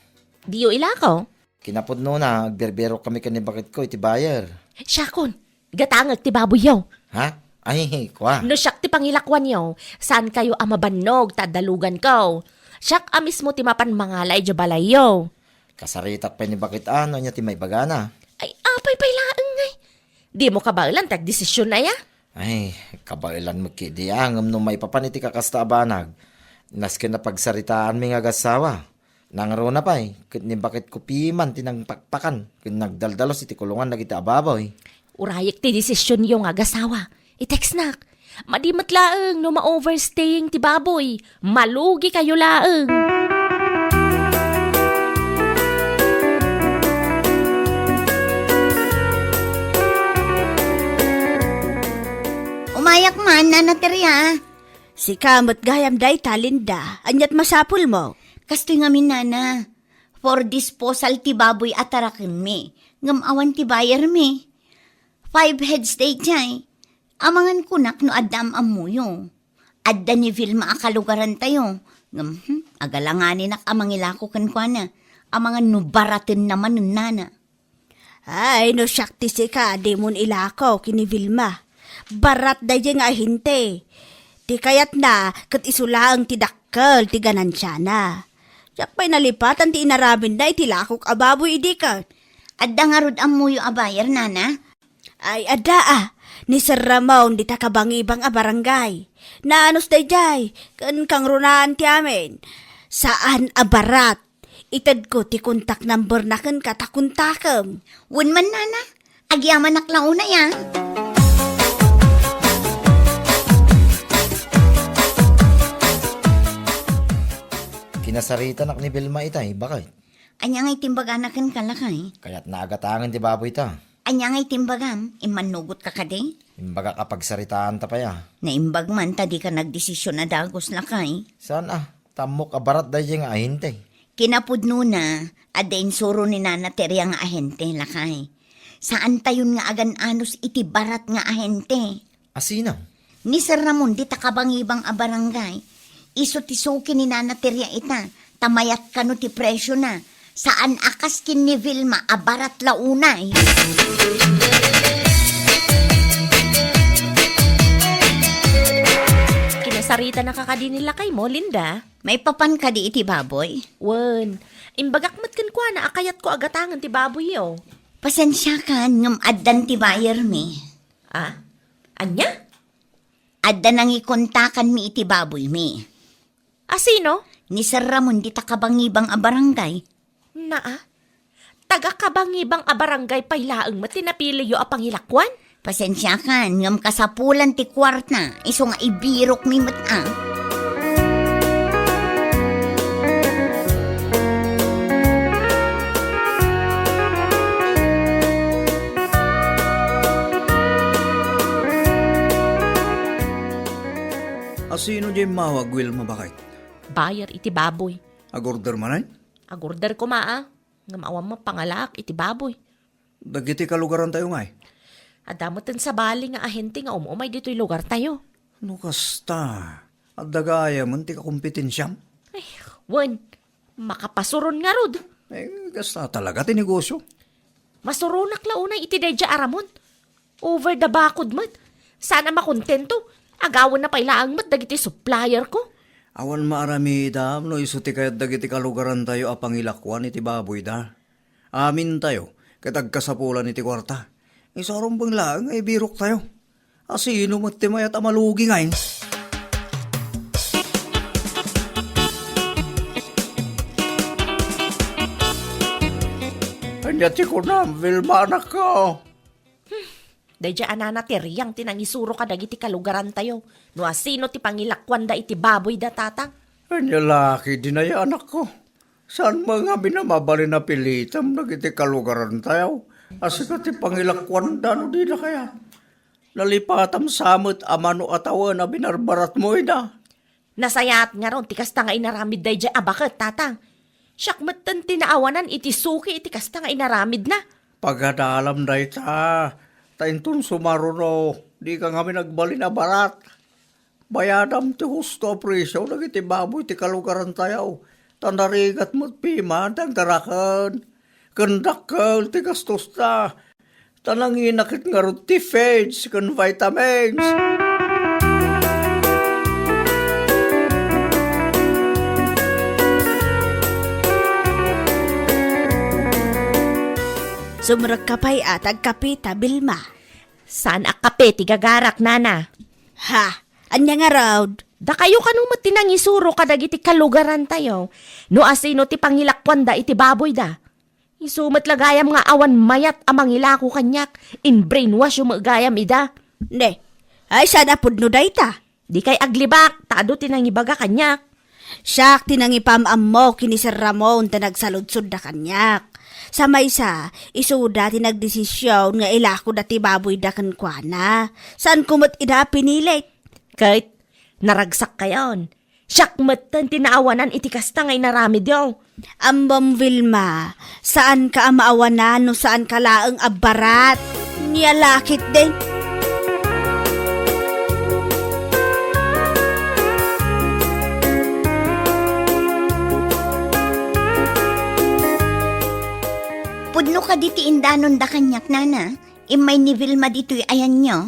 Diyo ilakaw. Kinapudno na, agberbero kami kanibakit ko, iti bayar. Siyakon, gatangag ti baboy yaw. Ha? Ay, kwa. No siyak ti pangilakwan yaw, saan kayo amabannog, tadalugan ko. Siyak mismo ti mapan mangalay jo balay yaw. Kasaritak pa ni bakit ano niya ti may bagana. Ay, apay pailaan ngay. Di mo kabailan, tag-desisyon na ya. Ay, kabailan mo kidi angam no may papaniti kakasta abanag. Naski na pagsaritaan mi nga gasawa. Nangaro na pa kit ni bakit kupiman tinang pakpakan. Kit nagdaldalos iti kulungan nagiti ababoy. Urayik ti desisyon yung agasawa. I-text nak. Madimat laeng no ma-overstaying ti baboy. Malugi kayo laeng. Umayak man na naterya. Si kamot gayam day talinda, anyat masapul mo. Kastoy nga minana. For disposal ti baboy atarakin mi. Ngam awan ti bayar mi. 5 heads day jay. Amangan kunak no addam amuyo. Adda ni Vilma akalugaran tayo. Ngam, agalanganin nak amangilako kan kwa na. Amangan no baratin naman nun nana. Ay, no syakti si ka, di mon ilakaw kini Vilma. Barat day nga hinte. Di kayat na, kat isulaang ti dakkel, ti ganansya na. Yak pa'y nalipatan ti inarabin na itilakok ababoy idi ka. Adda nga rod amuyo abayar nana. Ay, ada ni Sir Ramon di takabangibang a barangay. Naanos day jay, kan kang runaan ti amin. Saan a barat? Itad ko ti kontak number na kan katakuntakam. Wun man nana, agyaman naklauna ya. Kinasarita nak ni Belma itay, bakit? Anya nga itimbaganakan kalakay. Kaya't naagatangan ti baboy ta. Anya ngay timbagam, imanugot ka kade. Imbaga kapag saritaan ta pa ya. Naimbag man, tadi ka nagdesisyon na dagos lakay. Saan tamok abarat dahi nga ahinte. Kinapudno na, adain suro ni Nana Teria nga ahente lakay. Saan tayon nga agan anos iti barat nga ahente? Asinaw? Ni Sir Ramon di takabangibang a barangay. Iso ti suki ni Nana Teria ita, tamayat kano ti presyo na. Saan akas kin ni Vilma a barat launay? Kinasarita na kakadi nila kay mo, Linda. May papan ka di iti baboy? Wen, imbagak matkan kwa na akayat ko agatangan ti baboy yo. Pasensya ka, ngam addan ti buyer mi. Anya? Adda nang ikontakan mi iti baboy mi. Asino? Ni Sir Ramon di takabangibang a barangay. Taga-kabangibang a barangay pailaang matinapili yo a pangilakwan? Pasensya ka, ngam kasapulan ti kwarta. Iso nga ibirok mi mata. Asino di mawag, Wilma, bakit? Bayar iti baboy. Agorder manay? Agorder ko maa. Ngamawan mo pangalak iti baboy. Dagiti kalugaran tayo nga eh. Adamoten sa bali nga ahente nga umumay dito'y lugar tayo. Ano kasta? At dagaya man ti kakumpetensyam? Ay, wen, makapasuron nga rod. Kasta talaga ti negosyo. Masurunak launay iti dedya aramon. Over the bakod mat. Sana makontento. Agawan na pailaang mat dagiti supplier ko. Awan maarami dam, no iso ti kayat dagiti kalugaran tayo apangilakwan iti baboy da. Amin tayo, katagkasapulan iti kwarta. Isarong bang lang ay birok tayo. Asino ti mayat amalugi ngayon. Anyati ko na, Vilma, anak ko. Dedya anana ti riyang tinangisuro ka dagiti kalugaran tayo. No asino ti pangilakwan da iti baboy da tatang. Anya laki din ay anak ko. Saan mga binamabali na pilitam nagiti kalugaran tayo? Asika ti pangilakwan dano di na kaya. Nalipatam samot amano atawan na binarbarat mo ida. Nasayat nga ron ti kasta nga inaramid dedya abaket tatang. Syakmatan tinaawanan iti suki iti kasta nga inaramid na. Pagadalam da ita. Taintun sumaruno. Di ka kami nagbali na barat. Bayadam ti husto presyo nagiti baboy ti kalugaran tayo. Tandarigat mo't pima, tagdarakan. Kandakal, ti gastos ta. Tanangin nakit nga ron ti feds, kan vitamins. Sumurag kapay atag kapita, Bilma. Saan akape ti gagarak nana? Ha, anya nga raud. Da kayo kanumot tinangisuro kadagiti kalugaran tayo. No asino ti pangilakwan da iti baboy da. Isumat lagayam nga awan mayat amang ilako kanyak. In brainwash yung magayam ida. Ne, ay sana pudno dayta. Di kay aglibak, taado tinangibaga kanyak. Siyak tinangipam mo kini Sir Ramon ta nagsaludsod da kanyak. Sa maysa, isuda ti nagdesisyon nga ilako dati baboy da kankwana. Saan kumot ida pinilit? Kahit naragsak kayon. Syakmatan tinaawanan iti kasta ngay naramid yaw. Ambam Vilma, saan ka amaawanan no saan ka laeng abarat? Niyalakit din. Pudno ka diti indanon da kanyak, Nana. Imay ni Vilma dito'y ayan nyo.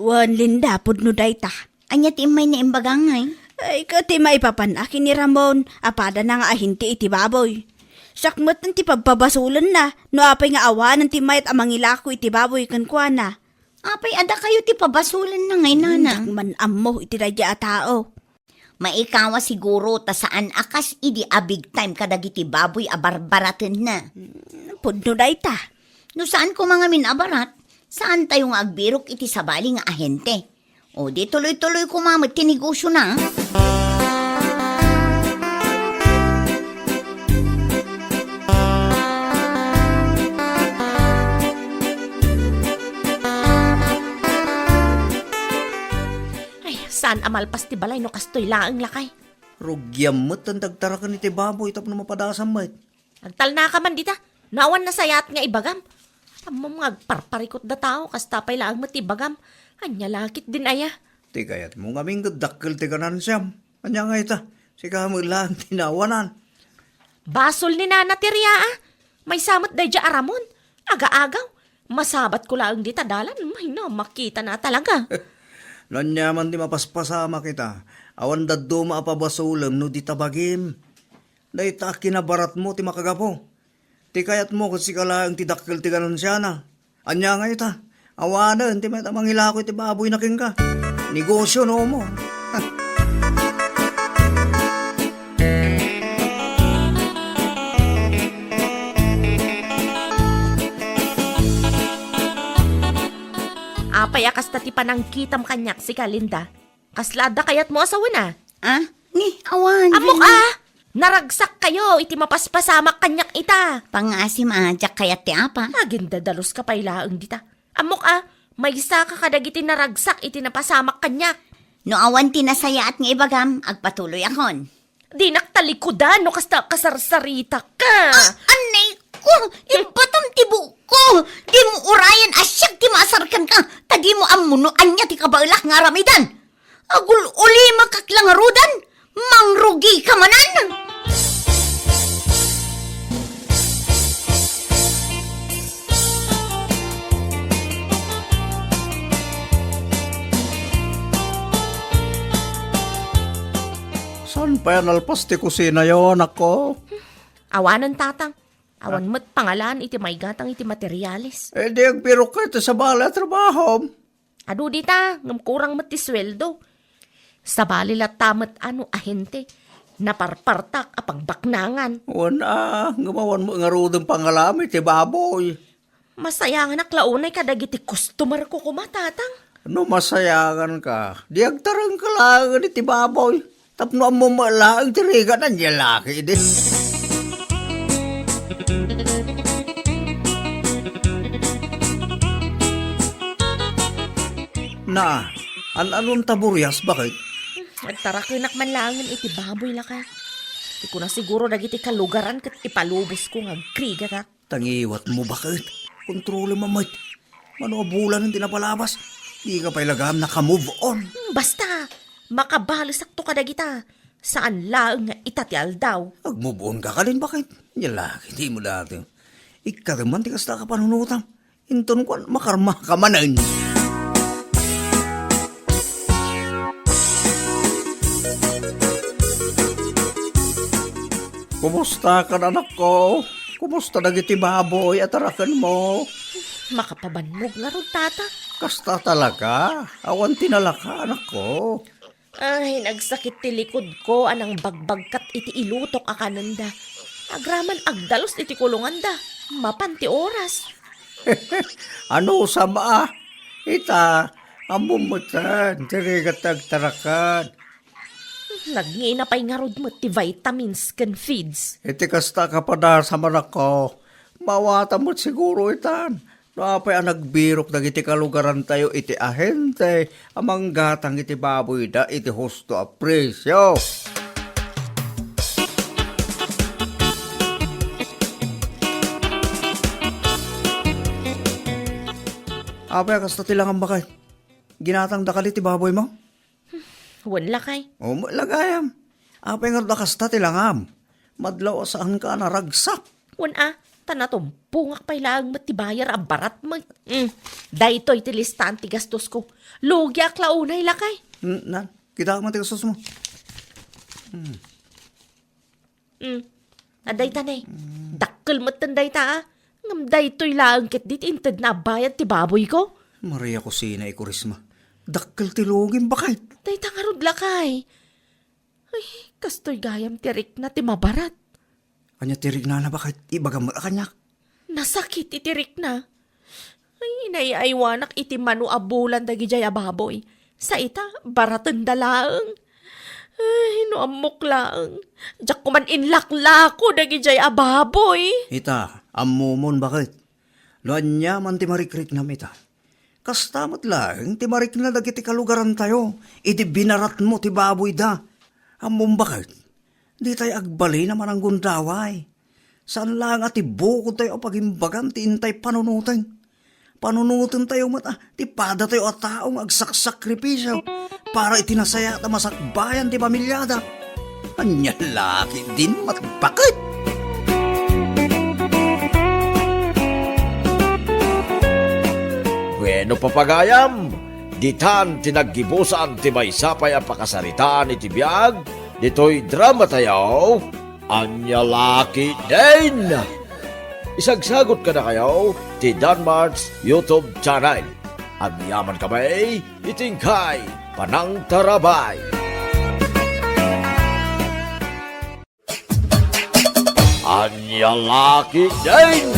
Wan Linda, pudno dayta. Anya ti imay na imbagangay. Ay, kati maipapanaki ni Ramon, apada na nga ahinti iti baboy. Sakmat ng ti pagpabasulan na, no apay nga awan ng ti mayat amang ilako iti baboy kankwana. Apay, ada kayo ti pabasulan na ngay, Nana. Man amo iti radya a tao. Maikawa siguro ta saan akas idi a big time kadagiti baboy a barbaraten na. Pudno dayta. No saan ko mga minabarat? Saan tayo nga agbirok iti sabali nga ahente? O di tuloy-tuloy kumamit tinegosyo na. Saan amalpas ti balay no kastoy laang lakay? Rugyamot ang dagtarakan iti baboy tap na mapadasan mo. Agtal na ka man dita. Nawan na sayat nga ibagam. Amo mga parparikot da tao kas tapay laang mo ti bagam. Anya lakit din aya. Ti kayat mo ngaming gadakkel ti kanan siyam. Anya nga ita, si kamo lang tinawanan. Basol ni Nana Tiria ah. May samot day dya aramon. Aga-agaw. Masabat ko laang dita dalan. May na makita na talaga. Nanyaman di mapaspasama kita. Awan daddo maapabasulam no di tabagim. Dahita kinabarat mo ti makagapo. Ti kayat mo kasi kalaang ti dakkel ti kanan siya na. Anya nga ita. Awanan ti may tamangilako ti baboy na king ka. Negosyo no mo. Apay akas ta ti panangkitam kanyak si Kalinda. Kaslada kayat mo asawa na. Ah? Ni, awan. Amok ah! Naragsak kayo, iti mapaspasamak kanyak ita. Pangasim ajak kayat ti apa. Agin dadalos ka pa ilaang dita. Amok ah, may isa ka kadagiti naragsak, iti napasamak kanyak. No awan tinasaya at nga ibagam, agpatuloy akon. Di naktalikodan, no kasta kasarsarita ka. Anay ko, ibatam tibo ko. Di mo urayan asyak ti maasarkan ka. Tadi mo amuno anya ti kabailak nga ramidan. Agul uli makaklangarudan. Mangrugi ka manan. Saan pa yan alpas ti kusina yon ako? Awanan tatang. Awan mo't pangalan iti may gatang iti materialis. Eh di agpiro ka ito sa bala trabaho. Ado dita, ngam kurang mo't ti sweldo. Sa balilat tamat ano ahente. Naparpartak apang baknangan. Wana, gumawan mo nga rodong pangalami ti baboy. Masayangan na klaunay kadagiti customer ko kumatatang. Ano masayangan ka? Di agtarang kalangan iti baboy. Tapno mo malaang tiriga na niya laki din. Na, anong taburyas, bakit? Nagtarakinak man langan iti baboy lakay. Di ko na siguro dagiti kalugaran kat ipalubos ko nga kriga ka. Tangiwat mo, bakit? Kontrole mo, mate. Bulan ang tinapalabas. Di ka pa ilagam naka-move on. Basta, makabalisak to kadagita. Saan laang nga itatial daw. Mag-move on ka din, bakit? Yalaki, di mo dati. Ikaraman, di kasta ka panunutang. Inton ko, makarma ka manan. Kumusta ka, anak ko? Kumusta nagiti baboy at arakan mo? Makapabanmog nga ron, tata. Kasta talaga. Awan tinalaka, anak ko. Ay, nagsakit ti likod ko, anang bagbagkat iti ilutok akananda. Agraman agdalos iti kulungan da. Mapanti oras. Ano sama? Ita, amumutan, tirigat agtarakan. Nagngina pa'y nga rod mo ti vitamins can feeds. Iti kasta ka pa na sa manak ko. Mawata mo siguro itan. Napay ang nagbirok na iti kalugaran tayo iti ahente. Amang gatang iti baboy da iti husto a presyo. Apay kasta tilangan bakit? Ginatang dakal iti baboy mo? Wala kay. O lagayam. Apay nga dakasta tilangam. Madlaw saan ka naragsak. Wana, tanatumpungak pa'y lang matibayar ang barat mo. Dahito iti listaan ti gastos ko. Lugya klaunay lakay. Nan, kita ka matigasos mo. Aday tanay. Dakkel mo tanday ta ah. Ngam dahito'y lang kit dit inted na bayad ti baboy ko. Maria Kusina ikurisma. Dakkel tilugin bakit? Day tangarod lakay. Ay, kastoy gayam tirik na ti mabarat. Kanya tirig na bakit? Ibaga mo kanyak. Nasakit itirik na. Ay, inayaywanak iti manu abulan dagi jay ababoy. Sa ita, baratan dalaang. Ay, no amok laang. Diyak kuman inlaklako dagi jay ababoy. Ita, amumon bakit? Luan niya man ti marikrik na ita. Kastamot lang, ti marik na dagiti kalugaran tayo. Iti binarat mo ti baboy da. Among bakit? Di tayo agbali naman ang gundaway. Saan lang at ibukod tayo pagimbagan ti intay panunutin. Panunutin tayo mata, ti pada tayo at taong agsaksakripisyo para itinasaya at masakbayan ti pamilyada. Anya laki din matbakit. Bueno papagayam, ditan tinaggibusan ti may sapay ang pakasaritaan iti biyag, dito'y drama tayo, anya laki din! Isagsagot ka na kayo, ti Danmar's YouTube channel. Agyaman kami, itingkay, panang tarabay. Anya laki din!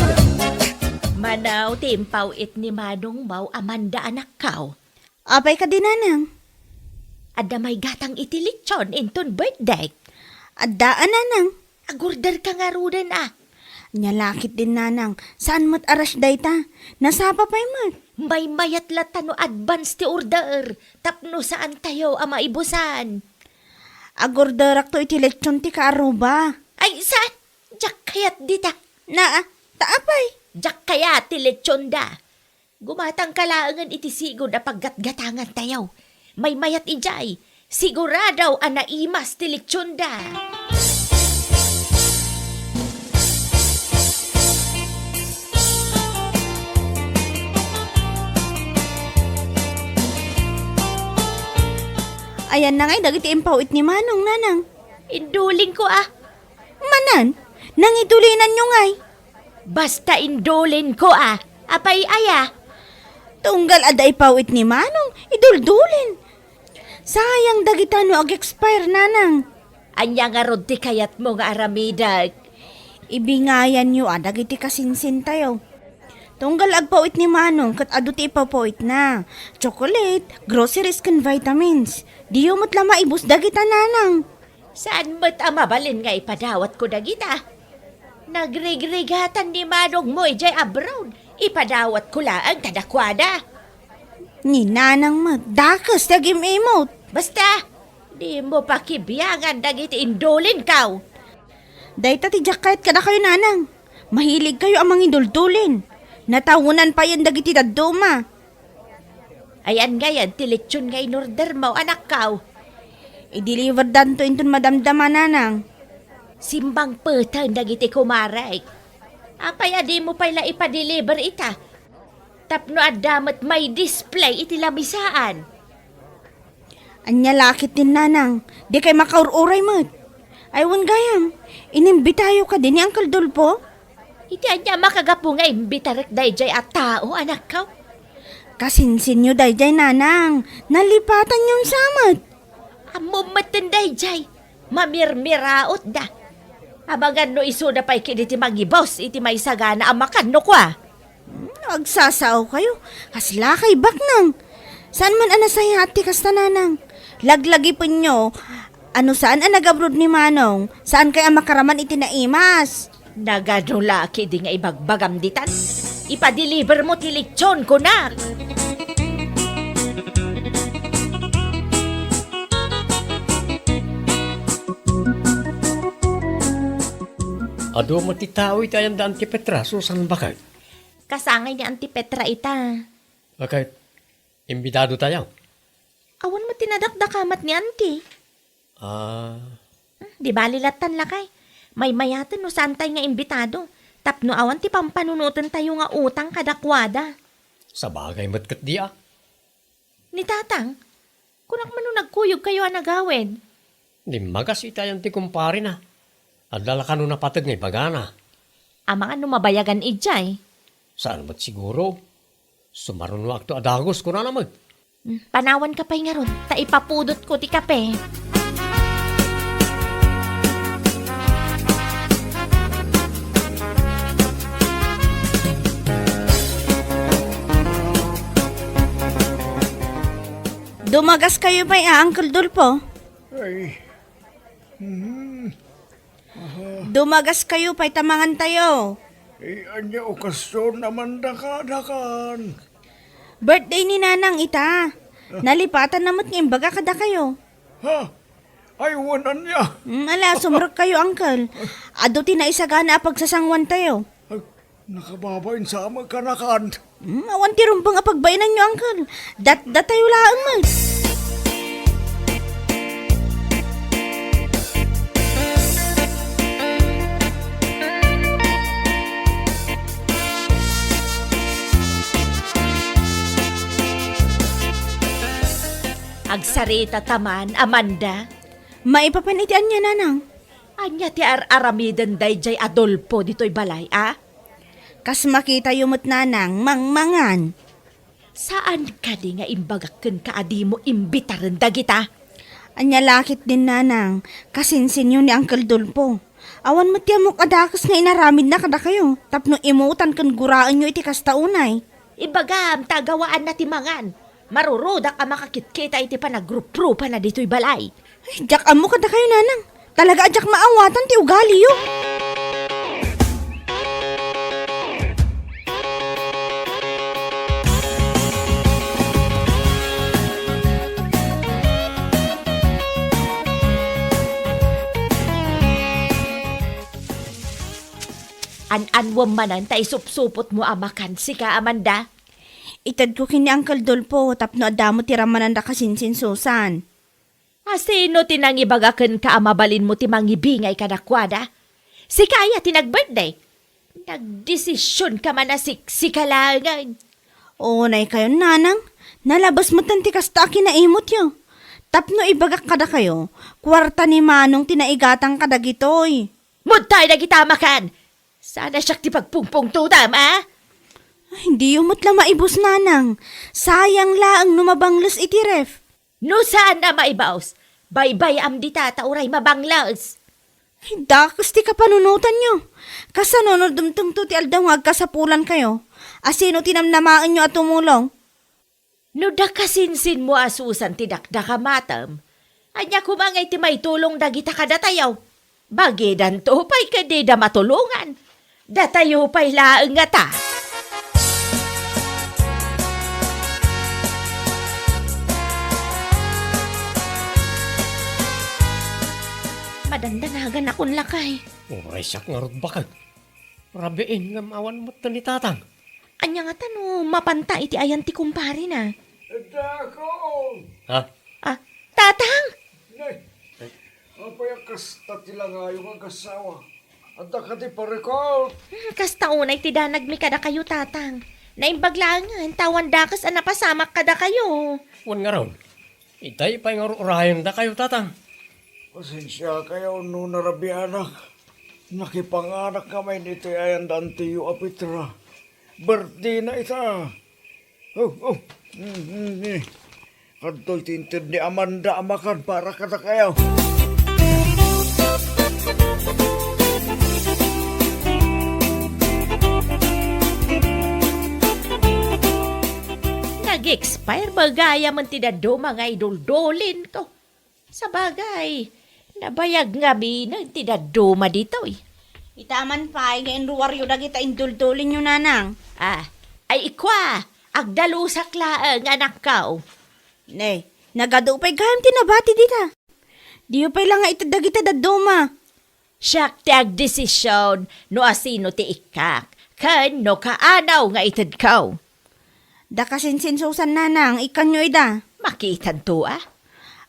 Manaw timpaw it ni Manong Mau Amanda anak kao. Apay ka din, nanang. Adda may gatang itilitsyon inton birthday. Addaan, nanang. Agurder ka nga rudan ah. Nyalakit din, nanang. Saan mo't aras dayta? Nasapa pa'y mat. May mayat lata no advance ti order. Tapno saan tayo ama ibusan. Agordarak to iti lechon ti kaaruba. Ay saan? Diyak kayat dita. Na, taapay. Diyak kaya ti lechon da. Gumatang kalaangan iti sigod na paggatgatangan tayo. May mayat ijay. Siguradaw anaimas ti lechon da. Ayan na nga'y dagiti impawit ni Manong, nanang. Induling ko ah. Manan, nangitulinan nyo nga'y. Basta indulin ko ah. Apay aya. Tunggal ada ipawit ni Manong, iduldulin. Sayang dagita no ag-expire, nanang. Anya nga rod ti kayat mo nga aramidag. Ibingayan nyo dagiti kasinsin tayo. Tunggal agpawit ni Manong kat adu ti ipapawit na. Chocolate, groceries kan vitamins. Diyo mo't lama ibus dagita, nanang. Saan mo't amabalin nga ipadawat ko dagita? Nagrigrigatan ni Manong mo ijay abroad. Ipadawat ko laang tadakwada. Ni nanang mat, dakas dagim emote. Basta, di mo pa kibiyangan dagiti indulin kaw. Dayta ti jacket kada kayo, nanang. Mahilig kayo amang iduldulin. Natawunan pa yan dagiti daduma. Ayan ngayon, tilitsyon nga inorder mo, anak kaw. I-deliver danto inton madamdama, nanang. Simbang petan dagiti kumaray. Apay adi mo pala ipadeliver ita. Tapno adamat may display iti lamisaan. Anya lakit din, nanang. Di kay makaururay mo't. Aywan gayam, inimbitayo ka din ni Uncle Dulpo. Iti anya makagapo nga imbitarek dayjay at tao, anak kaw. Kasinsin nyo dayjay, nanang. Nalipatan yung samat. Amumatan dayjay. Mamirmiraot da. Abagan no iso na pa'y kiniti magibos, iti may sagana amakan no kwa. Agsasaw kayo. Kasla kay baknang. Saan man anasaya ati kasta, nanang? Laglagi po nyo. Ano saan ang nag-abroad ni Manong? Saan kaya makaraman iti naimas? Nagadulaki di nga ibagbagam ditan. Ipa-deliver mo ti lechon ko na. Ado mo ti tao itayan daan ti Petra, susan bakit? Kasangay ni Auntie Petra ita. Bakit? Imbitado tayo. Awan mo tinadakdakamat ni Auntie. Di balilatan lakay. May mayatan no saan tayo nga imbitado. Tapno awan ti pampanunutan tayo nga utang kadakwada. Sa bagay matkat di ah. Ni Tatang, kunak man no nagkuyog kayo ang nagawin. Di magas itayan ti kumpari na. Adala ka no napatag ngay bagana. Amang ano mabayagan ijay. Saan ba't siguro? Sumarunwa akto adagos ko na naman. Panawan ka pa'y nga ron. Ta ipapudot ko ti kape. Dumagas kayo ba, Uncle Dulpo? Dumagas kayo pa'y tamangan tayo. Anya okasyon naman daka-dakan. Birthday ni Nanang ita. Nalipatan namot ng imbaga kada kayo. Ha? Ay, wanan niya. Ala, sumrok kayo, uncle. Ado tinaisagana pagsasangwan tayo. Ay, nakababain sa amang kanakan. Awan tirumbang apagbayanan nyo, uncle. Dat tayo laang man. Agsarita taman, Amanda. Maipapanitian niya, Nanang. Anya ti aramidan dayjay Adolfo dito'y balay, ah? Kas makita yumot, Nanang, mangmangan. Saan ka di nga imbagakken ka adi mo imbitaran dagita? Anya lakit din, Nanang. Kasinsin yun ni Uncle Dolpo. Awan mo tiyamok adakas nga inaramid na kada kayo. Tapno imutan kan guraan nyo iti kastaunay. Ibagam, tagawaan na timangan. Maruruda ka makakitkita iti panagrup-rupa na dito'y balay. Ay, jak amo kada kayo, Nanang. Talaga ajak maawatan ti ugali yo. An-anwam manan tay supsupot mo amakan si ka, Amanda. Itad ko kini Uncle Dolpo, tapno adamo ti ramanan da kasinsin Susan. Asino tinang ibagaken ka amabalin mo ti mangibingay ka nakwada? Si kaya tinag-birthday. Nagdesisyon ka man na sikalangan. O, nay kayo, Nanang. Nalabas mo tanti kasta kinaimot yo. Tapno ibagak kada kayo, kwarta ni Manong tinaigatang kada gitoy. Muntay na kita makan. Sana siya ti pagpungpong tutam, ah? Hindi yumot lang maibos, Nanang. Sayang laang numabanglos iti ref. No saan na maibaos? Baybay am di tatauray mabanglaos. Dakas ti kapanunutan nyo. Kasanunod dumtumto ti aldaw nga agkasapulan kayo. Asino tinamnamaan nyo at tumulong? No da kasinsin mo asusan ti dakdaka matam. Anya kumangay ti may tulong dagita kadatayaw. Bagidan to pa'y kadida matulungan. Datayo pa'y laeng nga ta. Madandanagan akong lakay. Uray siyak nga rod bakag. Rabiin nga mawan mo ni tatang. Anya nga tano, mapanta iti ayan ti kumpari na. Dako! Ha? Ah, tatang! Nay, apay kasta tila nga yung agasawa. At nakati parikot. Kasta unay ti danag mi kada kayo, tatang. Naimbaglangan, tawan dakas ang napasamak kada kayo. Wan nga ron. Itay pa nga urayan da kayo tatang. Pasensya kayo no narabi anak. Nakipanganak kamay nito ayan dantiyo apitra. Birthday na ita. Oh. Kadto'y tinted ni Amanda amakan para kada kayo. Nag-expire bagaya man tinado mga idol-dolin ko. Sa bagay, nabayag nga mi ng tinaduma dito eh. Itaman pa, ngayon ruwaryo na kita indul-dulin nyo, Nanang. Ah, ay ikwa, agdalusak laang anak kao. Nay, nagadupay gayam tinabati dita. Diyo pa lang nga itadagita daduma. Siyak ti agdesisyon no asino ti ikak. Kan no kaanaw nga itad kao. Da kasinsin Susan, Nanang, ikan nyo ida. Makitan to ah.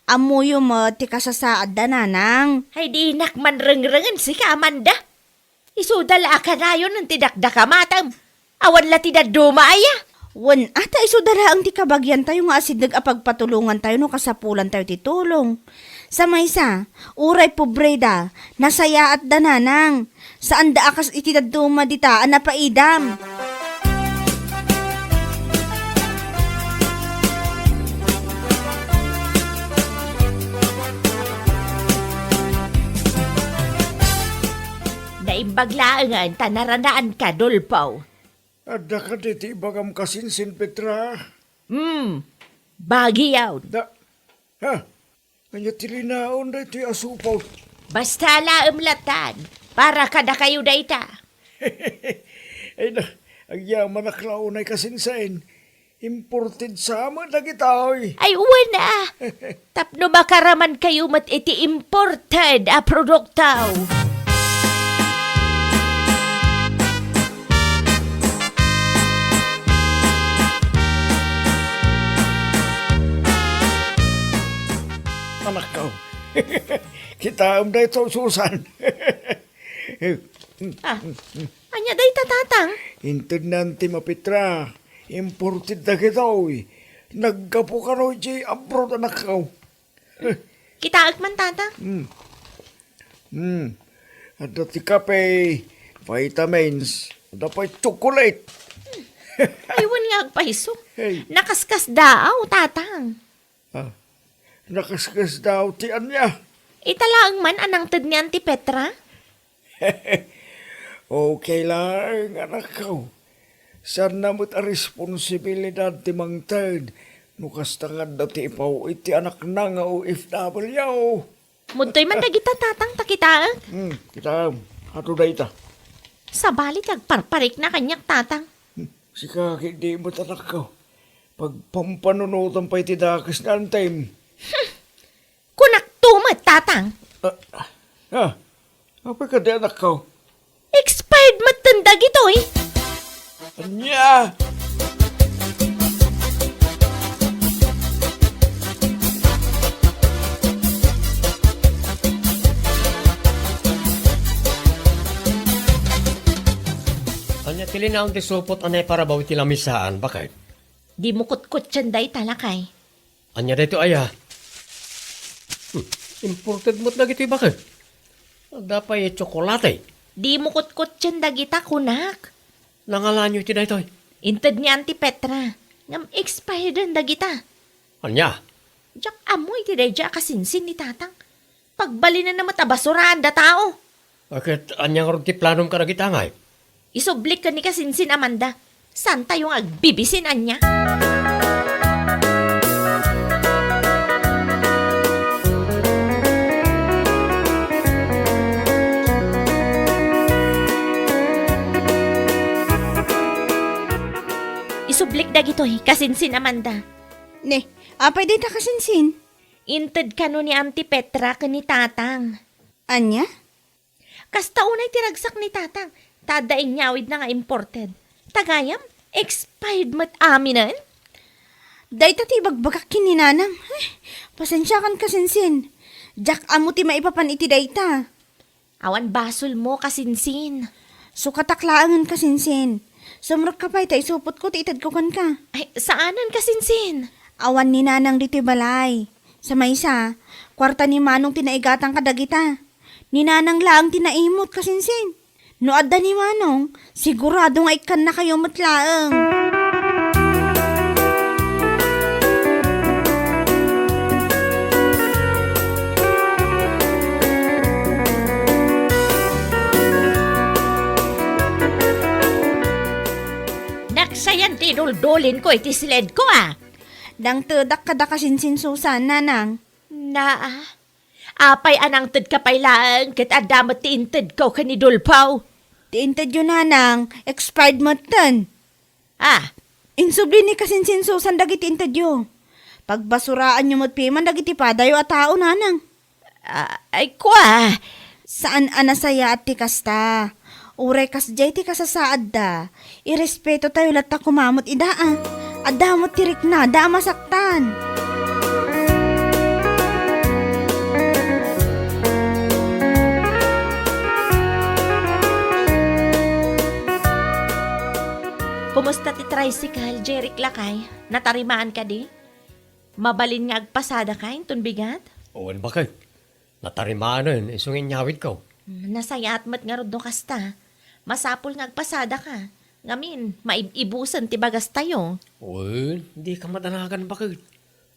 Amuyo mo ti kasasaad da, Nanang. Ay di nakman reng-rengen si ka Amanda. Isudala ka na yun ng tidakdaka matam. Awan la tidaduma aya. Wan, ata isudara ang ti kabagyan tayo nga asid nag-apagpatulungan tayo no kasapulan tayo titulong. Sa maysa, uray pobreda, nasaya at da, Nanang. Saan da akas itidaduma dita, anapaidam. Naimbaglaangan tanaranaan ka, Dolpo. At nakaditi bagam kasinsin Petra. Bagi yaw. Ha? Kanya tilinaon na iti asupaw. Basta laam latan, para kada kayo dayta. Ay na, ang yaman na klaunay kasinsain. Imported sa amin na gitoy. Ay, na. Tapno makaraman kayo mat iti imported a produktaw. Anak ko. Kita na ito, Susan. Anya day tatatang? Intid nanti mapitra. Imported na gitoy. Nagkapo ka rin di abroad, anak ko. Kita man tatang? At dati kape, vitamins, dapat chocolate. Aywan nga agpaiso. Hey. Nakaskas daaw, tatang. Nakaskas daw tiyan niya. Italaang man anang tad ni Auntie Petra? Okay lang, anak ko. Saan namot a responsibilidad ti mang third? Nukas tangad dati ipaw iti anak na nga OFW. Muntoy man dagita tatang takitaan. Kita, ato da ita. Sa balik agparparik na kanyak tatang. Sika, hindi mo anak ko. Pag pampanunutan pa iti dakas na ang time. Kunak tumat tatang. Apa ka di anak ko? Expired matandag ito eh. Anya! Anya tilinaon ti supot anay para bawi ti lamisaan, bakit? Di mo kutkut siyan day talakay. Anya dito aya. Imported mo't na gito'y bakit? Dapay tsokolate. Di mo kutkut siyan dagita kunak. Nangalanyo ti daytoy. Inted ni Auntie Petra. Ngam expired ang dagita. Anya? Jak amoy ti day jak kasinsin ni tatang. Pagbali na naman tabasuraan da tao. Bakit anya nga ti planom ka na gitangay? Isublik ka ni kasinsin Amanda. San tayong agbibisin anya? Isublik da gito'y kasinsin Amanda. Ne, apay day ta kasinsin. Inted ka no ni Auntie Petra ka ni tatang. Anya? Kasta unay tiragsak ni tatang. Tadaing nyawid na nga imported. Tagayam, expired mat aminan. Day ta ti bagbagak kininanang. Ay, pasensya kan kasinsin. Jak amo ti maipapan iti day ta. Awan basol mo kasinsin. So kataklaangan kasinsin. Sumrok ka pa ita isupot ko ti itad ko kan ka. Ay, saanan kasinsin? Awan ni nanang dito'y balay. Sa maysa, kwarta ni manong tinaigatang kadagita. Ni nanang laang tinaimot kasinsin. No adda ni manong, sigurado nga ikan na kayo matlaang. Naksayan tinuldulin ko iti sled ko ah. Dang tedak kada kasinsin Susan, nanang. Apay anang ted kapay lang ket adamat ti inted ko kanidulpaw. Tiintad yun nanang, expired matan. Ah, Insubli ni kasinsin Susan dagiti intad yo. Pagbasuraan nyo mo't piman dagiti padayo at tao nanang. ay kwa. Saan anasaya at ti kasta? Uray kas jay ti kasasaad da. Irespeto tayo latta kumamot idaan. Adamot tirik na, da masaktan. Kumusta ti tricycle, Jeric Lakay? Natarimaan ka di? Mabalin nga agpasada ka, tun bigat? Owen bakit? Natarimaan isungin nyawid ko. Nasayat mat nga rodno kasta. Masapul nga agpasada ka. Ngamin, maibusan ti bagas tayo. Owen, hindi ka madanagan bakit?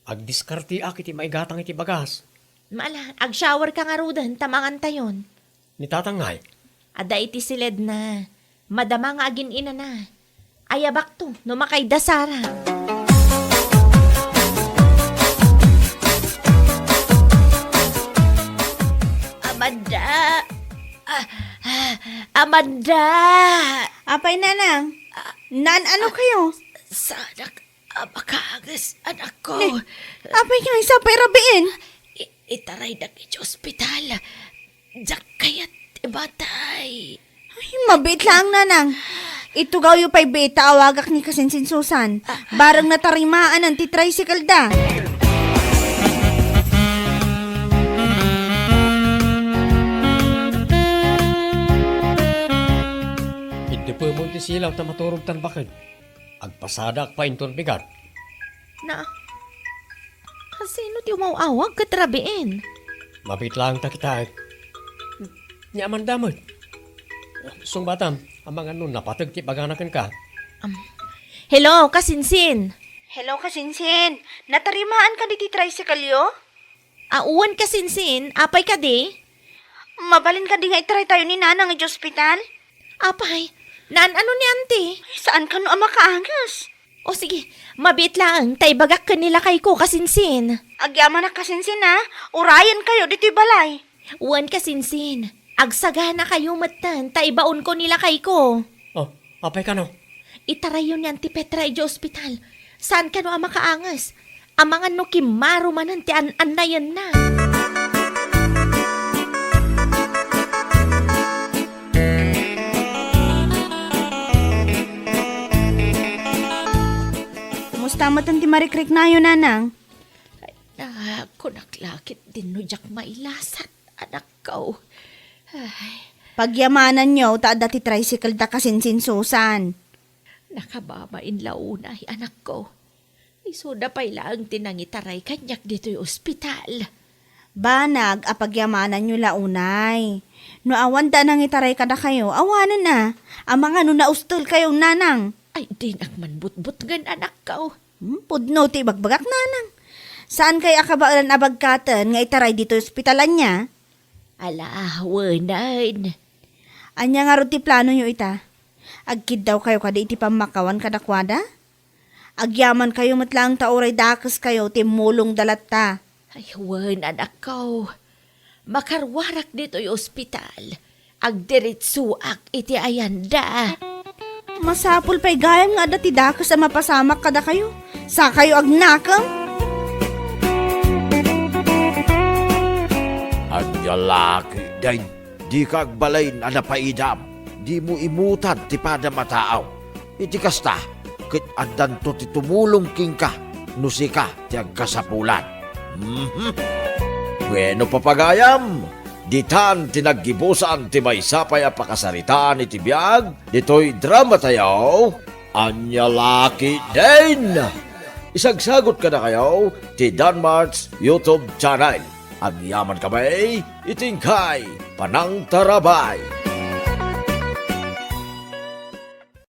Agdiskarti ak iti maigatang iti bagas. Maala, ag-shower ka nga rudan, tamangan tayon. Ni tatangay. Ada iti silid na. Madama nga agin ina na. Ayabak to, no makay dasara. Amanda! Amanda! Apay nanang, nan ano kayo? Sanak Makagas, anak ko. Apay nga isa pa'y rabiin. Itaray na iti ospital. Diyak kayat ibatay. Ay, mabit lang, nanang. Ito gaw yung pa'y beta awagak ni Kasinsin Susan. Barang natarimaan ang titricycle da. Hindi po mo iti silaw ta maturog tan bakid. Agpasadak pa inton bigat. Na, kasino ti umawawag katrabiin? Mabit lang ta kita. Nyaman damod. Sung batam, ang mga nun napatag ti paganakan ka. Hello, Kasinsin. Hello, Kasinsin. Natarimaan ka di tricycle yo? Uwan Kasinsin, apay ka di? Mabalin ka di nga itry tayo ni nanang i ospital? Apay, naan ano ni auntie? Saan ka no ang makaagas? O sige, mabit lang, tay bagak ka nila kay ko, Kasinsin. Agyaman na Kasinsin ha. Urayan kayo dito'y balay. Uwan Kasinsin, agsagana kayo matan, tay baon ko nila kay ko. Oh, apay ka no? Itaray yun ni Auntie Petra i ospital. Saan ka no ang makaangas? Ang mga no kimaro manan ti an na yan na. Musta matan ti marikrik na yun, nanang? Ako naklakit din no jak mailasat, anak ko. Ay, Pagyamanan nyo, taada ti tricycle da Kasinsin Susan. nakabamain launay, anak ko. Isoda pa'y lang tinangitaray kanyak dito'y ospital. Banag, apagyamanan nyo launay. No awan da nang itaray kada kayo, awanan na. Ang mga no naustol kayong nanang. Ay, di nakmanbut-but gan, anak ko. Pudno ti bagbagak nanang. Saan kay akabaalan abagkatan nga itaray dito ospitalan niya? Ala, wanan. Anya nga ro ti plano nyo ita? Agkid daw kayo kada iti pamakawan kadakwada? Agyaman kayo matlang taoray dakas kayo timulong dalat ta. Ay, wan, anak ko. Makarwarak dito'y ospital. Agdiritsuak iti ayanda. Masapul pa'y gayam nga dati dakas ang mapasamak kada kayo. Sa kayo agnakam? Anya laki, day, di ka agbalay na napaidam. Di mo imutan ti pada mataaw. Iti kasta, kit andan to ti tumulong king ka, nusika ti agkasapulan. Bueno papagayam, ditan tinaggibusan ti may sapay a pakasaritaan iti biyag, dito'y drama tayo, anya laki din. Isagsagot ka na kayo ti Danmarts YouTube channel. Ang yaman kamay, itingkay, panang tarabay.